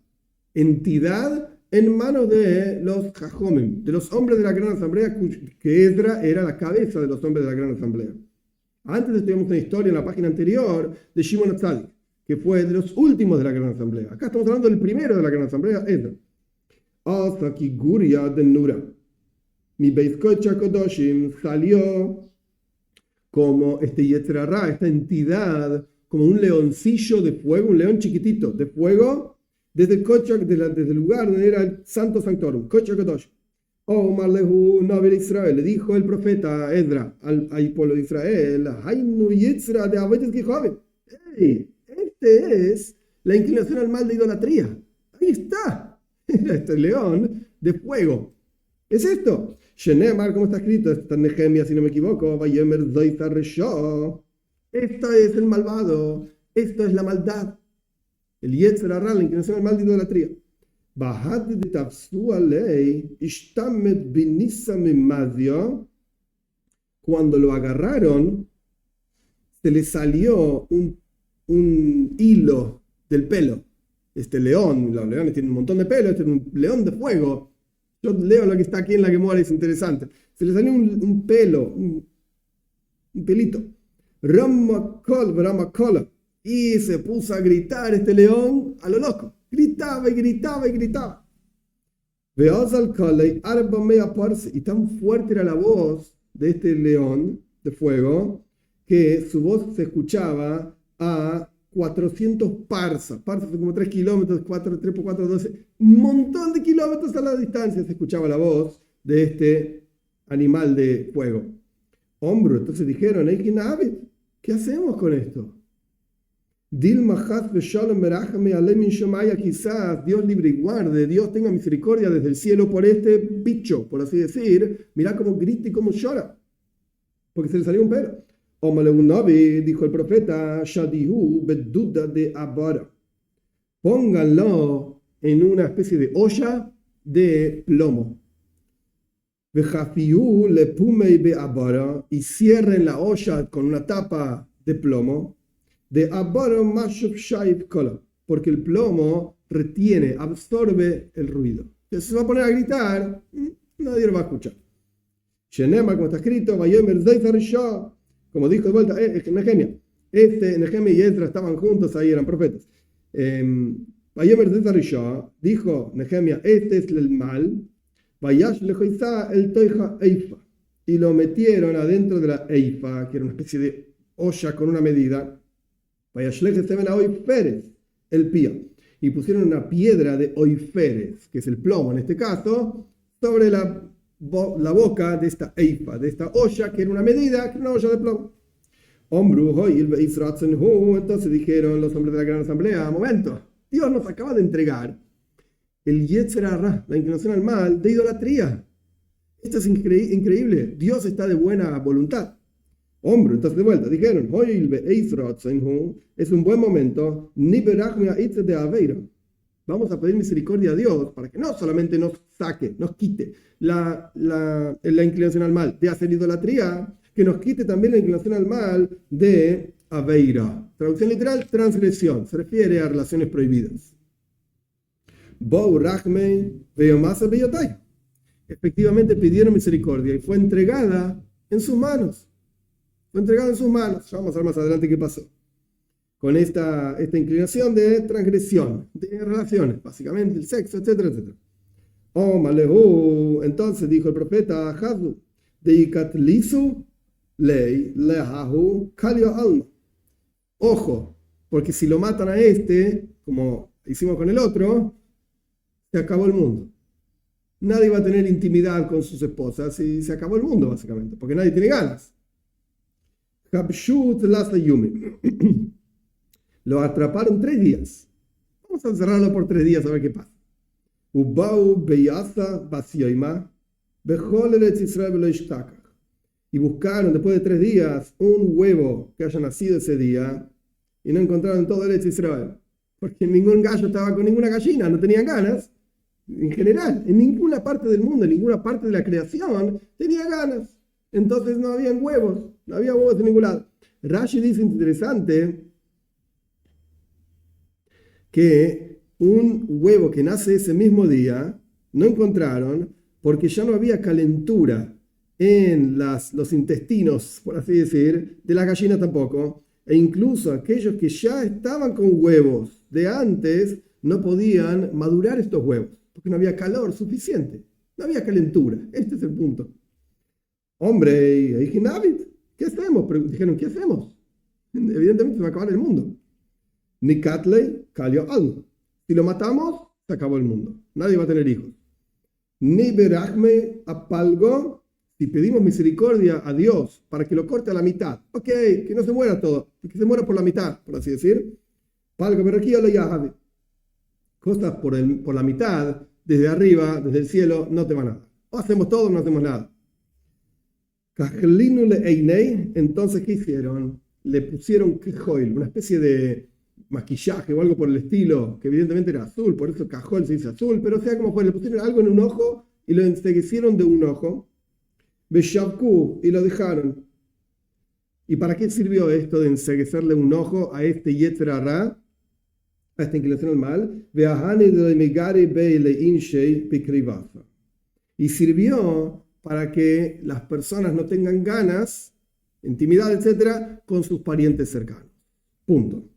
entidad en manos de los Jajomim, de los hombres de la Gran Asamblea, que Esdra era la cabeza de los hombres de la Gran Asamblea. Antes estudiamos una historia en la página anterior de Shimon HaTzadik, que fue de los últimos de la Gran Asamblea. Acá estamos hablando del primero de la Gran Asamblea, Esdra. Hasta que Guria de Nura, mi Beis Kodesh salió como este Yetzer Hara, esta entidad, como un leoncillo de fuego, un león chiquitito de fuego, desde el lugar donde era el Santo Sanctorum, Kodesh Kodosh. Omar lehu Nabi Israel, le dijo el profeta Esdra al pueblo de Israel, Haynu Yitzra de Abetes Gijoven. Este es la inclinación al mal de idolatría. Ahí está. Este león de fuego. Es esto. Shenemar, como está escrito, está en Nehemia, si no me equivoco, Vayemer Zoita Resho. Esto es el malvado. Esto es la maldad. El Yetzer Hara, la inclinación al mal de idolatría. Bahad de Tafsu Alei, Ishtamet Binissa Mimadio. Cuando lo agarraron, se le salió un hilo del pelo. Este león, los leones tienen un montón de pelo, este es un león de fuego. Yo leo lo que está aquí en la Gemara, es interesante. Se le salió un pelo, un pelito. Ramakol, y se puso a gritar este león a lo loco. Gritaba y gritaba y gritaba. Y tan fuerte era la voz de este león de fuego que su voz se escuchaba a 400 parsas. Parsas son como 3 kilómetros, 3 por 4, 12. Un montón de kilómetros a la distancia se escuchaba la voz de este animal de fuego. Hombro, entonces dijeron, ¿qué hacemos con esto? Quizás Dios libre y guarde, Dios tenga misericordia desde el cielo por este bicho, por así decir. Mirá cómo grita y cómo llora, porque se le salió un pelo. Dijo el profeta, de Abara. Pónganlo en una especie de olla de plomo. Y cierren la olla con una tapa de plomo. De Abara porque el plomo retiene, absorbe el ruido. Si se va a poner a gritar, nadie lo va a escuchar. Shenema, como está escrito, como dijo de vuelta Nehemia. Nehemia y Esdra estaban juntos, ahí eran profetas. Dijo Nehemia, este es el mal. El toija eifa. y lo metieron adentro de la eifa, que era una especie de olla con una medida, el pía, y pusieron una piedra de oiferes, que es el plomo en este caso, sobre la boca de esta eifa, de esta olla, que era una medida, que era una olla de plomo. Entonces dijeron los hombres de la gran asamblea: momento, Dios nos acaba de entregar el Yetzer Hara, la inclinación al mal, de idolatría. Esto es increíble. Dios está de buena voluntad. Hombre, entonces de vuelta, dijeron: es un buen momento. Vamos a pedir misericordia a Dios para que no solamente nos saque, nos quite la inclinación al mal de hacer idolatría, que nos quite también la inclinación al mal de Aveira. Traducción literal: transgresión. Se refiere a relaciones prohibidas. Efectivamente pidieron misericordia y fue entregada en sus manos. Fue entregada en sus manos. Ya vamos a ver más adelante qué pasó con esta inclinación de transgresión, de relaciones, básicamente el sexo, etcétera, etcétera. Entonces dijo el profeta Hazu: ojo, porque si lo matan a este, como hicimos con el otro, se acabó el mundo. Nadie va a tener intimidad con sus esposas y se acabó el mundo, básicamente, porque nadie tiene ganas. Lo atraparon 3 días. Vamos a encerrarlo por 3 días a ver qué pasa. Y buscaron después de 3 días un huevo que haya nacido ese día y no encontraron todo Eretz Israel, porque ningún gallo estaba con ninguna gallina, no tenían ganas. En general, en ninguna parte del mundo, en ninguna parte de la creación tenía ganas. Entonces no había huevos en ningún lado. Rashi dice, interesante, que un huevo que nace ese mismo día no encontraron porque ya no había calentura en los intestinos, por así decir, de la gallina tampoco, e incluso aquellos que ya estaban con huevos de antes no podían madurar estos huevos, porque no había calor suficiente, no había calentura. Este es el punto. Hombre, ¿qué hacemos? Dijeron: ¿qué hacemos? Evidentemente se va a acabar el mundo. Nikatley calió algo. Si lo matamos, se acabó el mundo. Nadie va a tener hijos. Ni berachme apalgo. Si pedimos misericordia a Dios para que lo corte a la mitad, ok, que no se muera todo, que se muera por la mitad, por así decir. Palgo berachía lo yahabe. Cosas por la mitad, desde arriba, desde el cielo, no te van a dar. O hacemos todo o no hacemos nada. Entonces, ¿qué hicieron? Le pusieron kejoil, una especie de maquillaje o algo por el estilo, que evidentemente era azul, por eso cajol se dice azul, pero sea como fue, le pusieron algo en un ojo y lo enceguecieron de un ojo. Beshavku, y lo dejaron. ¿Y para qué sirvió esto de enceguecerle un ojo a este Yetzer Hara, a esta inclinación al mal? Y sirvió para que las personas no tengan ganas, intimidad, etcétera, con sus parientes cercanos. Punto.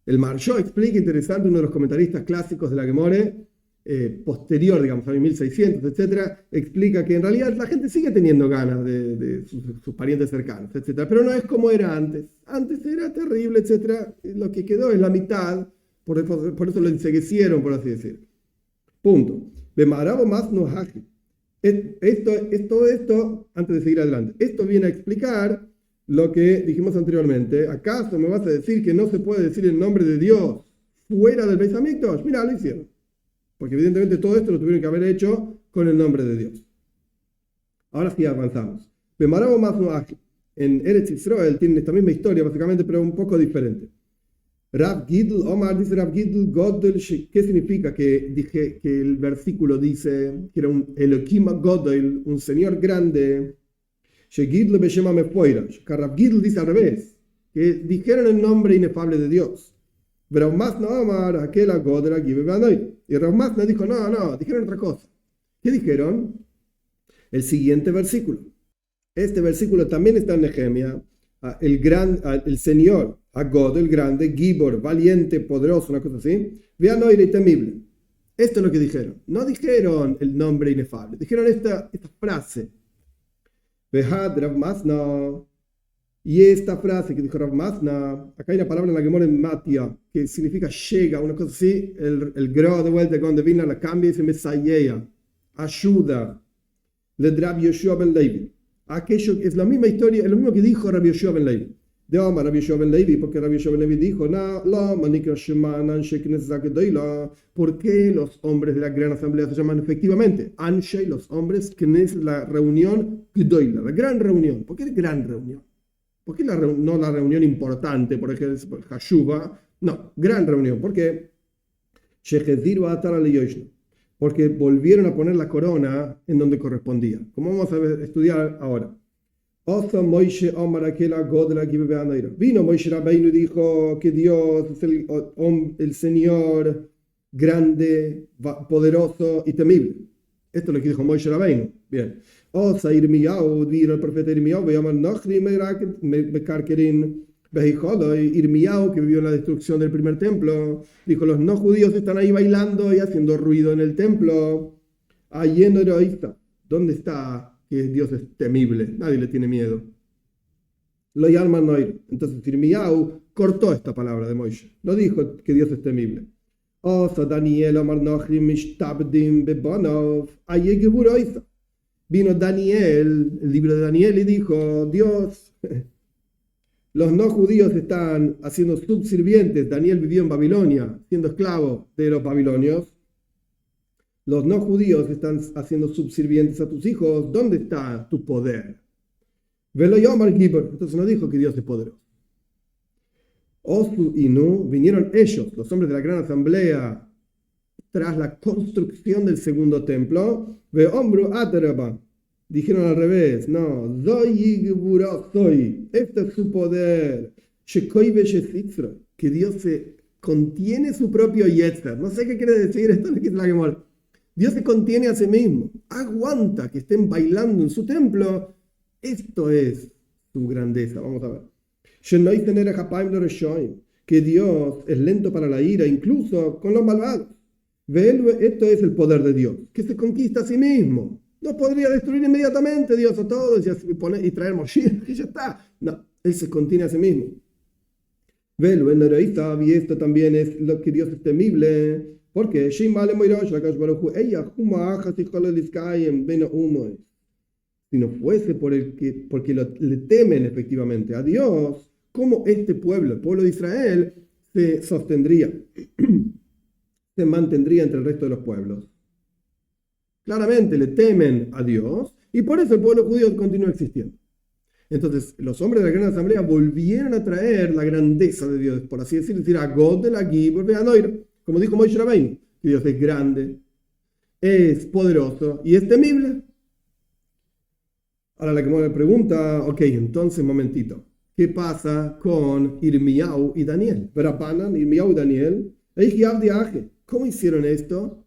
El Maharsha explica, interesante, uno de los comentaristas clásicos de la Gemara, posterior, digamos, a 1600, etcétera, explica que en realidad la gente sigue teniendo ganas de sus parientes cercanos, etcétera, pero no es como era antes. Antes era terrible, etcétera. Lo que quedó es la mitad, por eso lo enceguecieron, por así decir. Punto. Bemarabo más no haji. Esto, antes de seguir adelante, esto viene a explicar lo que dijimos anteriormente. ¿Acaso me vas a decir que no se puede decir el nombre de Dios fuera del Beis Hamikdash? Mira, lo hicieron. Porque evidentemente todo esto lo tuvieron que haber hecho con el nombre de Dios. Ahora sí avanzamos. En Eretz Israel tienen esta misma historia, básicamente, pero un poco diferente. Rav Gidl, Omar dice Rav Gidl, ¿qué significa que el versículo dice que era un Elohim Godel, un señor grande? Que Rav Gidl dice al revés, que dijeron el nombre inefable de Dios. Pero más no Omar, aquel Godel aquí. Y Rav Masna dijo: no, dijeron otra cosa. ¿Qué dijeron? El siguiente versículo. Este versículo también está en Nehemia. El Señor, God, el grande, Gibor, valiente, poderoso, una cosa así. Vean hoy temible. Esto es lo que dijeron. No dijeron el nombre inefable. Dijeron esta frase. Vejad Rav Masna. Y esta frase que dijo Rav Masna, acá hay una palabra en la Gemara en Matia, que significa llega, una cosa así, el gro de vuelta cuando vino la cambia y dice Mesayea, ayuda, de Rabbi Yoshua ben Levi. Aquello es la misma historia, es lo mismo que dijo Rabbi Yoshua ben Levi. De Omar Rabbi Yoshua ben Levi, porque Rabbi Yoshua ben Levi dijo, ¿por qué los hombres de la gran asamblea se llaman efectivamente Anshe, los hombres, que es la reunión Gdoila, la gran reunión? ¿Por qué gran reunión? ¿Por qué no la reunión importante, por ejemplo, Hashuba? No, gran reunión. ¿Por qué? Porque volvieron a poner la corona en donde correspondía. Como vamos a estudiar ahora. Vino Moishe Rabbeinu y dijo que Dios es el Señor grande, poderoso y temible. Esto es lo que dijo Moishe Rabbeinu. Bien. Osa Irmiyahu, vino el profeta Irmiyahu, Irmiyahu, que vivió en la destrucción del primer templo, dijo: los no judíos están ahí bailando y haciendo ruido en el templo. Ayendo heroísta, ¿dónde está que Dios es temible? Nadie le tiene miedo. Lo llaman Noir. Entonces Irmiyahu cortó esta palabra de Moishe. No dijo que Dios es temible. Osa Daniel, Omar Nochrim, Mishtabdim, Bebonov, Ayegeburoisa. Vino Daniel, el libro de Daniel, y dijo: Dios, los no judíos están haciendo subsirvientes. Daniel vivió en Babilonia, siendo esclavo de los babilonios. Los no judíos están haciendo subsirvientes a tus hijos. ¿Dónde está tu poder? Velo Yomar Gibor. Entonces no dijo que Dios es poderoso. Osu y Nu, vinieron ellos, los hombres de la gran asamblea, tras la construcción del segundo templo. Ve hombro ateraba. Dijeron al revés: no, soy. Este es su poder. Que Dios se contiene su propio yetzer. No sé qué quiere decir esto. Dios se contiene a sí mismo. Aguanta que estén bailando en su templo. Esto es su grandeza. Vamos a ver. Que Dios es lento para la ira, incluso con los malvados. Esto es el poder de Dios, que se conquista a sí mismo. No podría destruir inmediatamente Dios a todos y traer Moshiach y ya está. No, Él se contiene a sí mismo. Velo en heroísta, y esto también es lo que Dios es temible, porque si no fuese porque le temen efectivamente a Dios, ¿cómo este pueblo, el pueblo de Israel, se sostendría? Se mantendría entre el resto de los pueblos. Claramente le temen a Dios y por eso el pueblo judío continúa existiendo. Entonces los hombres de la gran asamblea volvieron a traer la grandeza de Dios, por así decir a God de la Gibor Beanoir, como dijo Moishe Rabbeinu, que Dios es grande, es poderoso y es temible. Ahora la que me pregunta: ok, entonces momentito, ¿qué pasa con Irmiyahu y Daniel? Berapanan, Irmiyahu y Daniel, ¿cómo hicieron esto?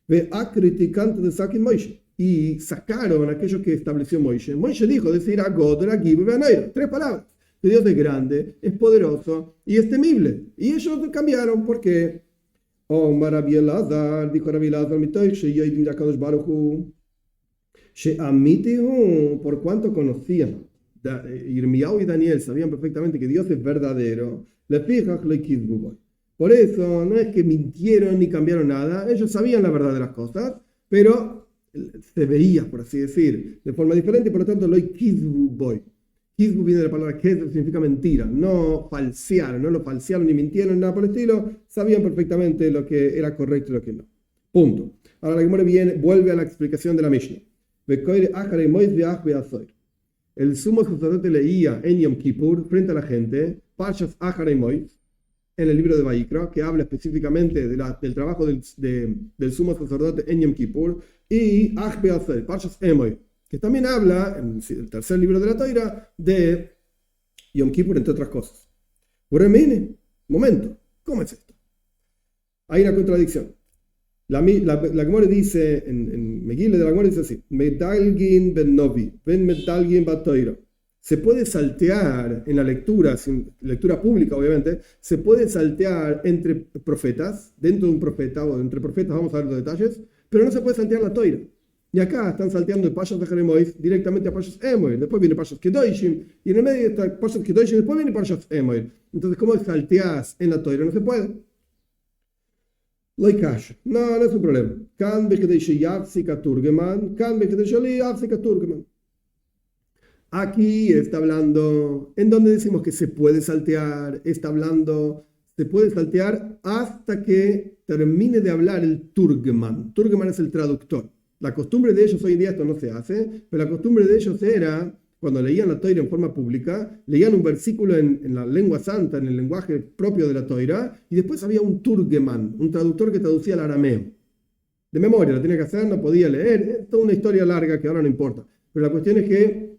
Ve a criticante de Sakin Moishe. Y sacaron aquello que estableció Moishe. Moishe dijo: decir a God, a Gibor, Beanoir. 3 palabras. Que Dios es grande, es poderoso y es temible. Y ellos cambiaron. ¿Por qué? Omar Rabbi Elazar, dijo Rabbi Elazar, por cuanto conocían Irmiyahu y Daniel, sabían perfectamente que Dios es verdadero. Por eso no es que mintieron ni cambiaron nada. Ellos sabían la verdad de las cosas, pero se veía, por así decir, de forma diferente, y por lo tanto lo kizbu boy. Kizbu viene de la palabra que significa mentira. No falsearon, no lo falsearon ni mintieron, nada por el estilo. Sabían perfectamente lo que era correcto y lo que no. Punto. Ahora la Gemara vuelve a la explicación de la Mishnah. El sumo sacerdote leía en Yom Kippur frente a la gente Parshas Acharei Moed, en el libro de Vayikra, que habla específicamente del trabajo del sumo sacerdote en Yom Kippur, y Parshas Emoy, que también habla, en el tercer libro de la Torá, de Yom Kippur, entre otras cosas. Momento, ¿cómo es esto? Hay una contradicción. La Gemara dice, en Megillah de la Gemara dice así: Medalgin ben Novi, ben Medalgin batoira. Se puede saltear en la lectura, sin lectura pública obviamente, se puede saltear entre profetas, dentro de un profeta o entre profetas, vamos a ver los detalles, pero no se puede saltear la toira. Y acá están salteando de Parshas Zachar Emois directamente a Parshas Emoir. Después viene Parshas Kedoshim. Y en el medio está Parshas Kedoshim. Después viene Parshas Emoir. Entonces, ¿cómo salteás en la Torah? No se puede. No es un problema. Aquí está hablando, en donde decimos que se puede saltear, está hablando, se puede saltear hasta que termine de hablar el Turgeman. Turgeman es el traductor. La costumbre de ellos hoy en día, esto no se hace, pero la costumbre de ellos era, cuando leían la Torah en forma pública, leían un versículo en la lengua santa, en el lenguaje propio de la Torah, y después había un Turgeman, un traductor que traducía al arameo. De memoria, lo tenía que hacer, no podía leer, es toda una historia larga que ahora no importa. Pero la cuestión es que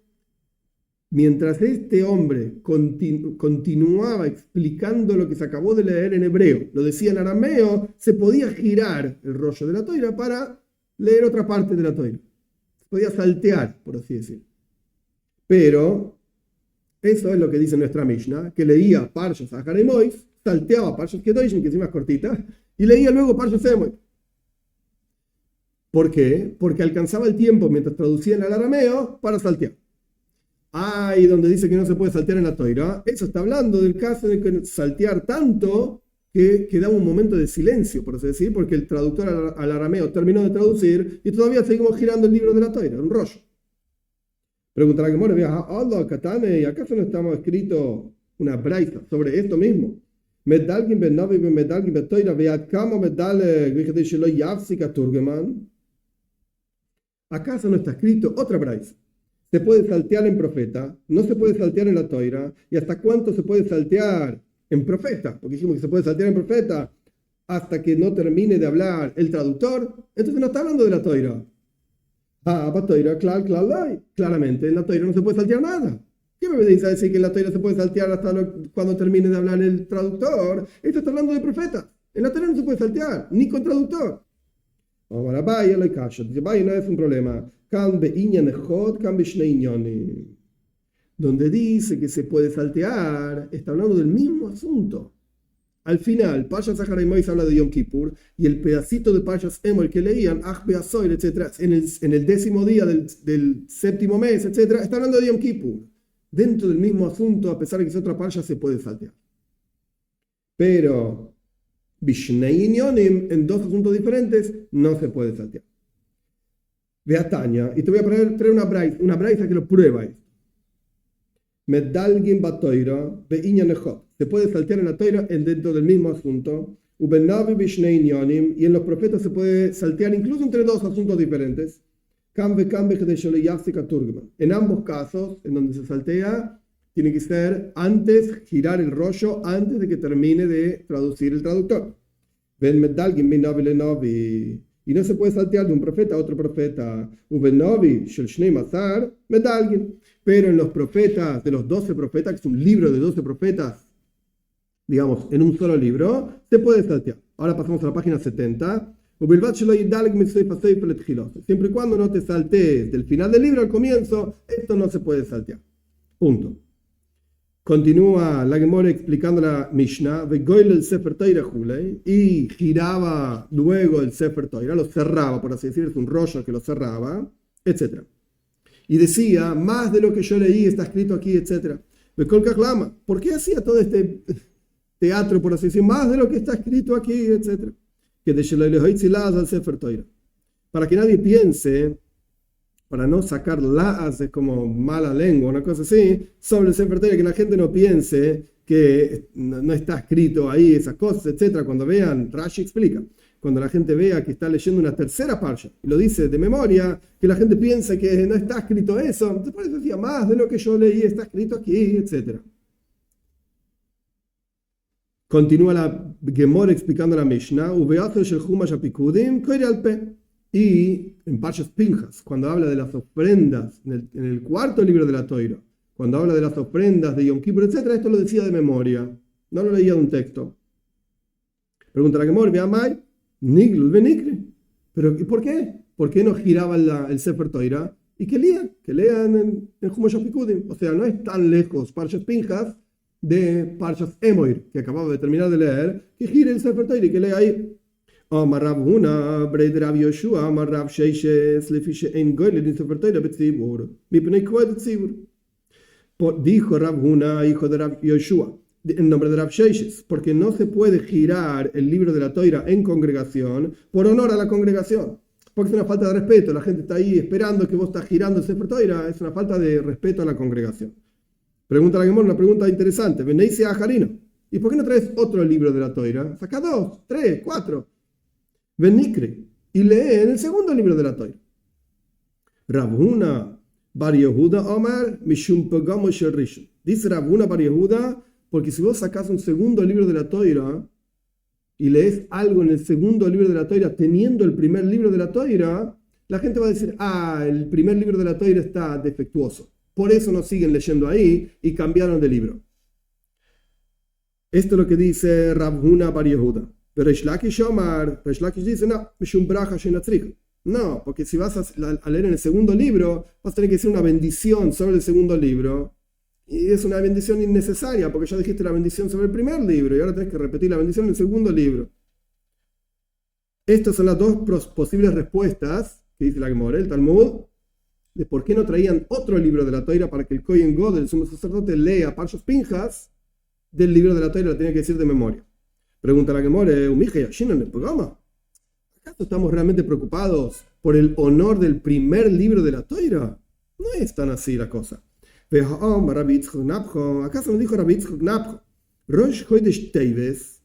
mientras este hombre continuaba explicando lo que se acabó de leer en hebreo, lo decía en arameo, se podía girar el rollo de la Torah para leer otra parte de la Torah. Se podía saltear, por así decirlo. Pero eso es lo que dice nuestra Mishnah, que leía Parshas Zachar Emois, salteaba Parshas Kedoshim, que encima es cortita, y leía luego Parshas Emois. ¿Por qué? Porque alcanzaba el tiempo mientras traducía en el arameo para saltear. Y donde dice que no se puede saltear en la Torah, eso está hablando del caso de que saltear tanto que quedaba un momento de silencio, por así decir, porque el traductor al arameo terminó de traducir y todavía seguimos girando el libro de la Torah, un rollo. Preguntará que More, Allah, Katane, ¿y acaso no estamos escrito una braisa sobre esto mismo? Medalgin ben Navi ben Medalgin ben Torah, veat kamo medale, gvijete shelo yavsika turgeman. ¿Acaso no está escrito otra braisa? Se puede saltear en profeta, no se puede saltear en la Torah, y hasta cuánto se puede saltear en profeta, porque dijimos que se puede saltear en profeta hasta que no termine de hablar el traductor, entonces no está hablando de la Torah. Claramente en la Torah no se puede saltear nada. ¿Qué me venís a decir que en la Torah se puede saltear hasta cuando termine de hablar el traductor? Esto está hablando de profeta. En la Torah no se puede saltear, ni con traductor. Ahora vaya no es un problema. Donde dice que se puede saltear, está hablando del mismo asunto. Al final, Parshas Zachar Emois habla de Yom Kippur y el pedacito de Parshas Emois que leían, etc., en el 10º día del 7º mes, etc., está hablando de Yom Kippur. Dentro del mismo asunto, a pesar de que es otra parsha, se puede saltear. Pero Bishnei Inyonim, en dos asuntos diferentes, no se puede saltear. Ve a Tanya, y te voy a traer una braisa que lo prueba esto. Medalgin batoira be inyanechot. Se puede saltear en la Torah dentro del mismo asunto. Ubenavi bishnei inyanim. Y en los profetas se puede saltear incluso entre dos asuntos diferentes. En ambos casos, en donde se saltea, tiene que ser antes, girar el rollo antes de que termine de traducir el traductor. Ben medalgin binavi lenavi. Y no se puede saltear de un profeta a otro profeta. Ubenovi shel shnei mazar medalgin. Pero en los profetas, de los 12 profetas, que es un libro de 12 profetas, digamos, en un solo libro, se puede saltear. Ahora pasamos a la página 70. Siempre y cuando no te saltees del final del libro al comienzo, esto no se puede saltear. Punto. Continúa la Gemara explicando la Mishnah, y giraba luego el Sefer Torah, lo cerraba, por así decirlo, es un rollo que lo cerraba, etc. Y decía, más de lo que yo leí está escrito aquí, etc. ¿Por qué hacía todo este teatro, por así decir, más de lo que está escrito aquí, etc.? Para que nadie piense, para no sacar laas de como mala lengua, una cosa así, sobre el Sefer Torah, que la gente no piense que no está escrito ahí esas cosas, etc. Cuando vean, Rashi explica, cuando la gente vea que está leyendo una tercera parsha y lo dice de memoria, que la gente piense que no está escrito eso, después decía, más de lo que yo leí está escrito aquí, etc. Continúa la Gemara explicando la Mishnah, y en Parshas Pinchas, cuando habla de las ofrendas, en el cuarto libro de la Torah, cuando habla de las ofrendas de Yom Kippur, etc., esto lo decía de memoria, no lo leía de un texto. Pregunta la Gemara, Veamai, Niglul Benikri. ¿Pero por qué? ¿Por qué no giraba el Sefer Torah? Y que lean en Chumash Pikudim. O sea, no es tan lejos Parshas Pinchas de Parshas Emoir, que acababa de terminar de leer, que gire el Sefer Torah y que lea ahí. Amar Rav Huna, Breid Rav Yoshua, Amar Rav Sheishes, Lefishe en Goyle, ni Sefer Torah betzibur, mipnei kvod tzibur. Dijo Rav Huna, hijo de Rav Yoshua, en nombre de Rav Sheishes, porque no se puede girar el libro de la Toira en congregación por honor a la congregación. Porque es una falta de respeto, la gente está ahí esperando que vos estás girando el Sefer Torah, es una falta de respeto a la congregación. Pregunta la Gemara, una pregunta interesante. Veneise a Jarino. ¿Y por qué no traes otro libro de la Toira? Saca 2, 3, 4. Venikre. Y lee en el segundo libro de la Toira. Rav Huna bar Yehuda Omar Mishum Pagamo Shel Rishon. Dice Rav Huna bar Yehuda, porque si vos sacás un segundo libro de la Toira y lees algo en el segundo libro de la Toira teniendo el primer libro de la Toira, la gente va a decir, el primer libro de la Toira está defectuoso. Por eso no siguen leyendo ahí y cambiaron de libro. Esto es lo que dice Rav Huna bar Yehuda. Pero Reish Lakish dice, no, porque si vas a leer en el segundo libro, vas a tener que decir una bendición sobre el segundo libro. Y es una bendición innecesaria, porque ya dijiste la bendición sobre el primer libro y ahora tenés que repetir la bendición en el segundo libro. Estas son las dos posibles respuestas que dice la Gemara, el Talmud, de por qué no traían otro libro de la Toira para que el Kohen Gadol, el sumo sacerdote, lea Parshas Pinjas del libro de la Toira, lo tenía que decir de memoria. Pregunta la Gemara, ¿acaso estamos realmente preocupados por el honor del primer libro de la Toira? No es tan así la cosa. ¿Acaso no dijo Rabbi Yitzchak Napcho? Rosh Chodesh Teves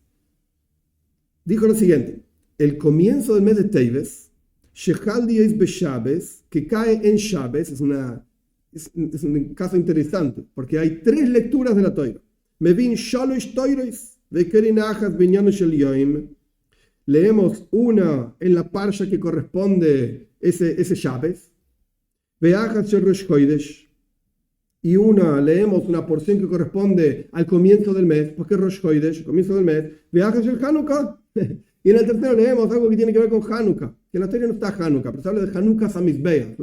dijo lo siguiente: el comienzo del mes de Teves, Shechal Días Beshabes, que cae en Shabes, es un caso interesante, porque hay 3 lecturas de la Toira. Mevin Shalosh Toires, Vekerinachas Binyanos Shel Yoim. Leemos una en la parsha que corresponde ese Shabes, Veachas Shel Rosh Chodesh. Y leemos una porción que corresponde al comienzo del mes, porque es Rosh Chodesh, comienzo del mes, Veachas Shel Hanukkah. Y en el tercero leemos algo que tiene que ver con Hanukkah, que en la teoría no está Hanukkah, pero se habla de Hanukkah Samizbeach,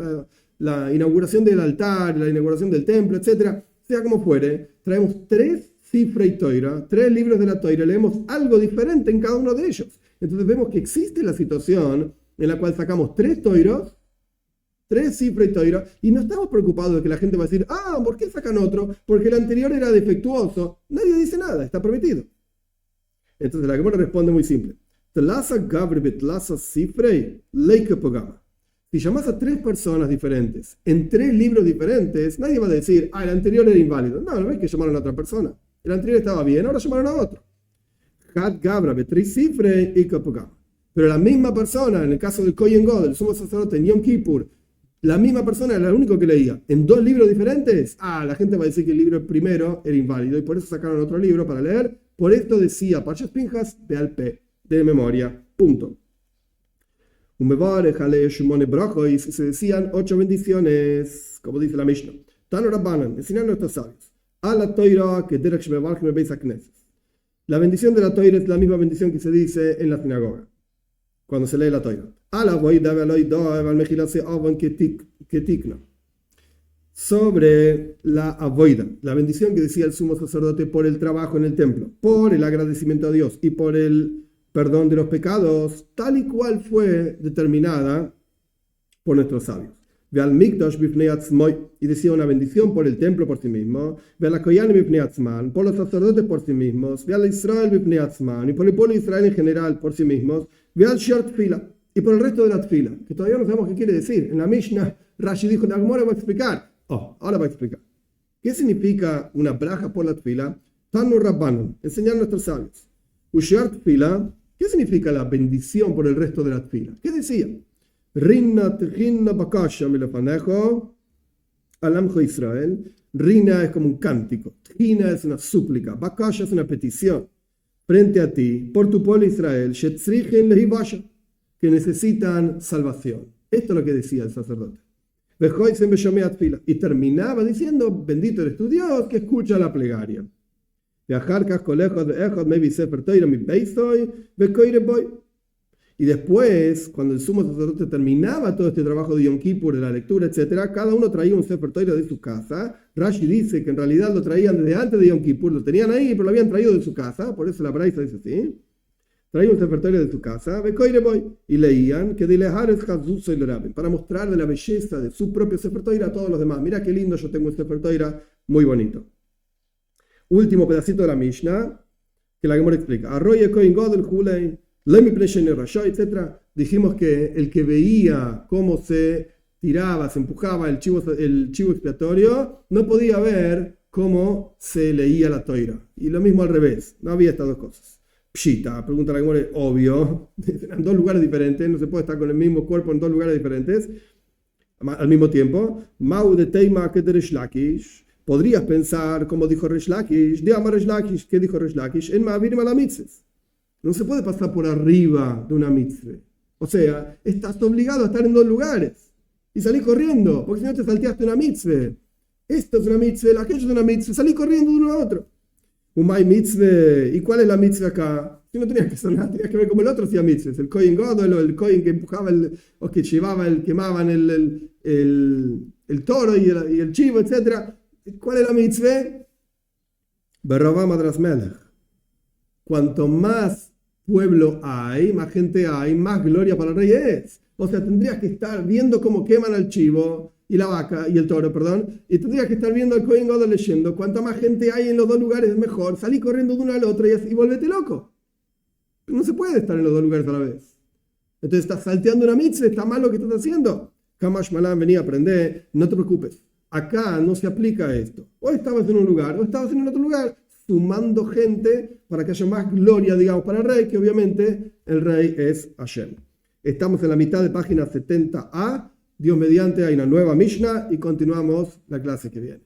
la inauguración del altar, la inauguración del templo, etc. Sea como fuere, traemos 3 Sifrei Toira, 3 libros de la Toira, leemos algo diferente en cada uno de ellos. Entonces vemos que existe la situación en la cual sacamos 3 Toiros, 3 Sifrei Toira, y no estamos preocupados de que la gente va a decir, ¿por qué sacan otro? Porque el anterior era defectuoso. Nadie dice nada, está permitido. Entonces la Gemara responde muy simple. Si llamas a 3 personas diferentes en 3 libros diferentes, nadie va a decir, el anterior era inválido. No es que llamaron a otra persona. El anterior estaba bien, ahora llamaron a otro. Pero la misma persona, en el caso del Kohen Gadol, el sumo sacerdote en Yom Kippur, la misma persona era el único que leía en 2 libros diferentes. La gente va a decir que el libro primero era inválido y por eso sacaron otro libro para leer. Por esto decía Parshas Pinjas de Alpe, de memoria. Punto. Y se decían 8 bendiciones, como dice la Mishnah. Tano Rabbanan, enseñando a estos sabios. A la Toira que Derech Shemevarch me Beis HaKnesset. La bendición de la Toira es la misma bendición que se dice en la sinagoga, cuando se lee la Toira. Sobre la avoida, la bendición que decía el sumo sacerdote por el trabajo en el templo, por el agradecimiento a Dios y por el perdón de los pecados, tal y cual fue determinada por nuestros sabios. Y decía una bendición por el templo por sí mismo, por los sacerdotes por sí mismos, y por el pueblo de Israel en general por sí mismos, y por el resto de la tfila, que todavía no sabemos qué quiere decir. En la Mishnah, Rashi dijo, la Gemara va a explicar. Ahora va a explicar. ¿Qué significa una braja por la tfila? Tanu Rabbanon, enseñar a nuestros sabios. Ushar tfila, ¿qué significa la bendición por el resto de la tfila? ¿Qué decía? Rinna tejinna bakasha milefanejo alamjo Israel. Rina es como un cántico. Tejina es una súplica. Bakasha es una petición. Frente a ti, por tu pueblo Israel, shetzrichen lehivasha, que necesitan salvación. Esto es lo que decía el sacerdote. Y terminaba diciendo, bendito eres tu Dios, que escucha la plegaria. Y después, cuando el sumo sacerdote terminaba todo este trabajo de Yom Kippur, de la lectura, etc., cada uno traía un Sefer Torah de su casa. Rashi dice que en realidad lo traían desde antes de Yom Kippur, lo tenían ahí, pero lo habían traído de su casa, por eso la Braisa dice así. traía un Sefer Torah de su casa, y leían que para mostrarle la belleza de su propio Sefer Torah a todos los demás. Mira qué lindo, yo tengo un Sefer Torah muy bonito. Último pedacito de la Mishnah, que la Gemara explica. Arroye Kohen Gadol Hulei, Lemi Pneshene Rasha, etc. Dijimos que el que veía cómo se tiraba, se empujaba el chivo expiatorio, no podía ver cómo se leía la Torah. Y lo mismo al revés, no había estas dos cosas. Pshita, pregunta la Gemara, obvio, en dos lugares diferentes, no se puede estar con el mismo cuerpo en dos lugares diferentes al mismo tiempo. Mau de Teima que de Resh Lakish. Podrías pensar, como dijo Resh Lakish, de Amar Resh Lakish, ¿qué dijo Resh Lakish? En Ma'avir la mitzvah. No se puede pasar por arriba de una mitzvah. O sea, estás obligado a estar en dos lugares y salí corriendo, porque si no te salteaste una mitzvah. Esto es una mitzvah, aquello es una mitzvah, salí corriendo de uno a otro. Umay mitzvah, ¿y cuál es la mitzvah acá? Si no tenías que hacer nada, tenías que ver como el otro hacía mitzvahs, el Kohen Gadol o el Kohen que empujaba o que llevaba quemaban el toro y el chivo, etc. ¿Cuál es la mitzvah? Berrabá Madras Melech. Cuanto más pueblo hay, más gente hay, más gloria para el rey es. O sea, tendrías que estar viendo cómo queman al chivo y la vaca y el toro, perdón, y tendrías que estar viendo al Kohen Gadol leyendo. Cuanta más gente hay en los dos lugares, mejor. Salí corriendo de uno al otro y volvete loco. No se puede estar en los dos lugares a la vez. Entonces estás salteando una mitzvah, está mal lo que estás haciendo. Kamash Malan, venía a aprender, no te preocupes. Acá no se aplica esto. O estabas en un lugar o estabas en el otro lugar, sumando gente para que haya más gloria, digamos, para el rey, que obviamente el rey es Hashem. Estamos en la mitad de página 70a. Dios mediante, hay una nueva Mishnah y continuamos la clase que viene.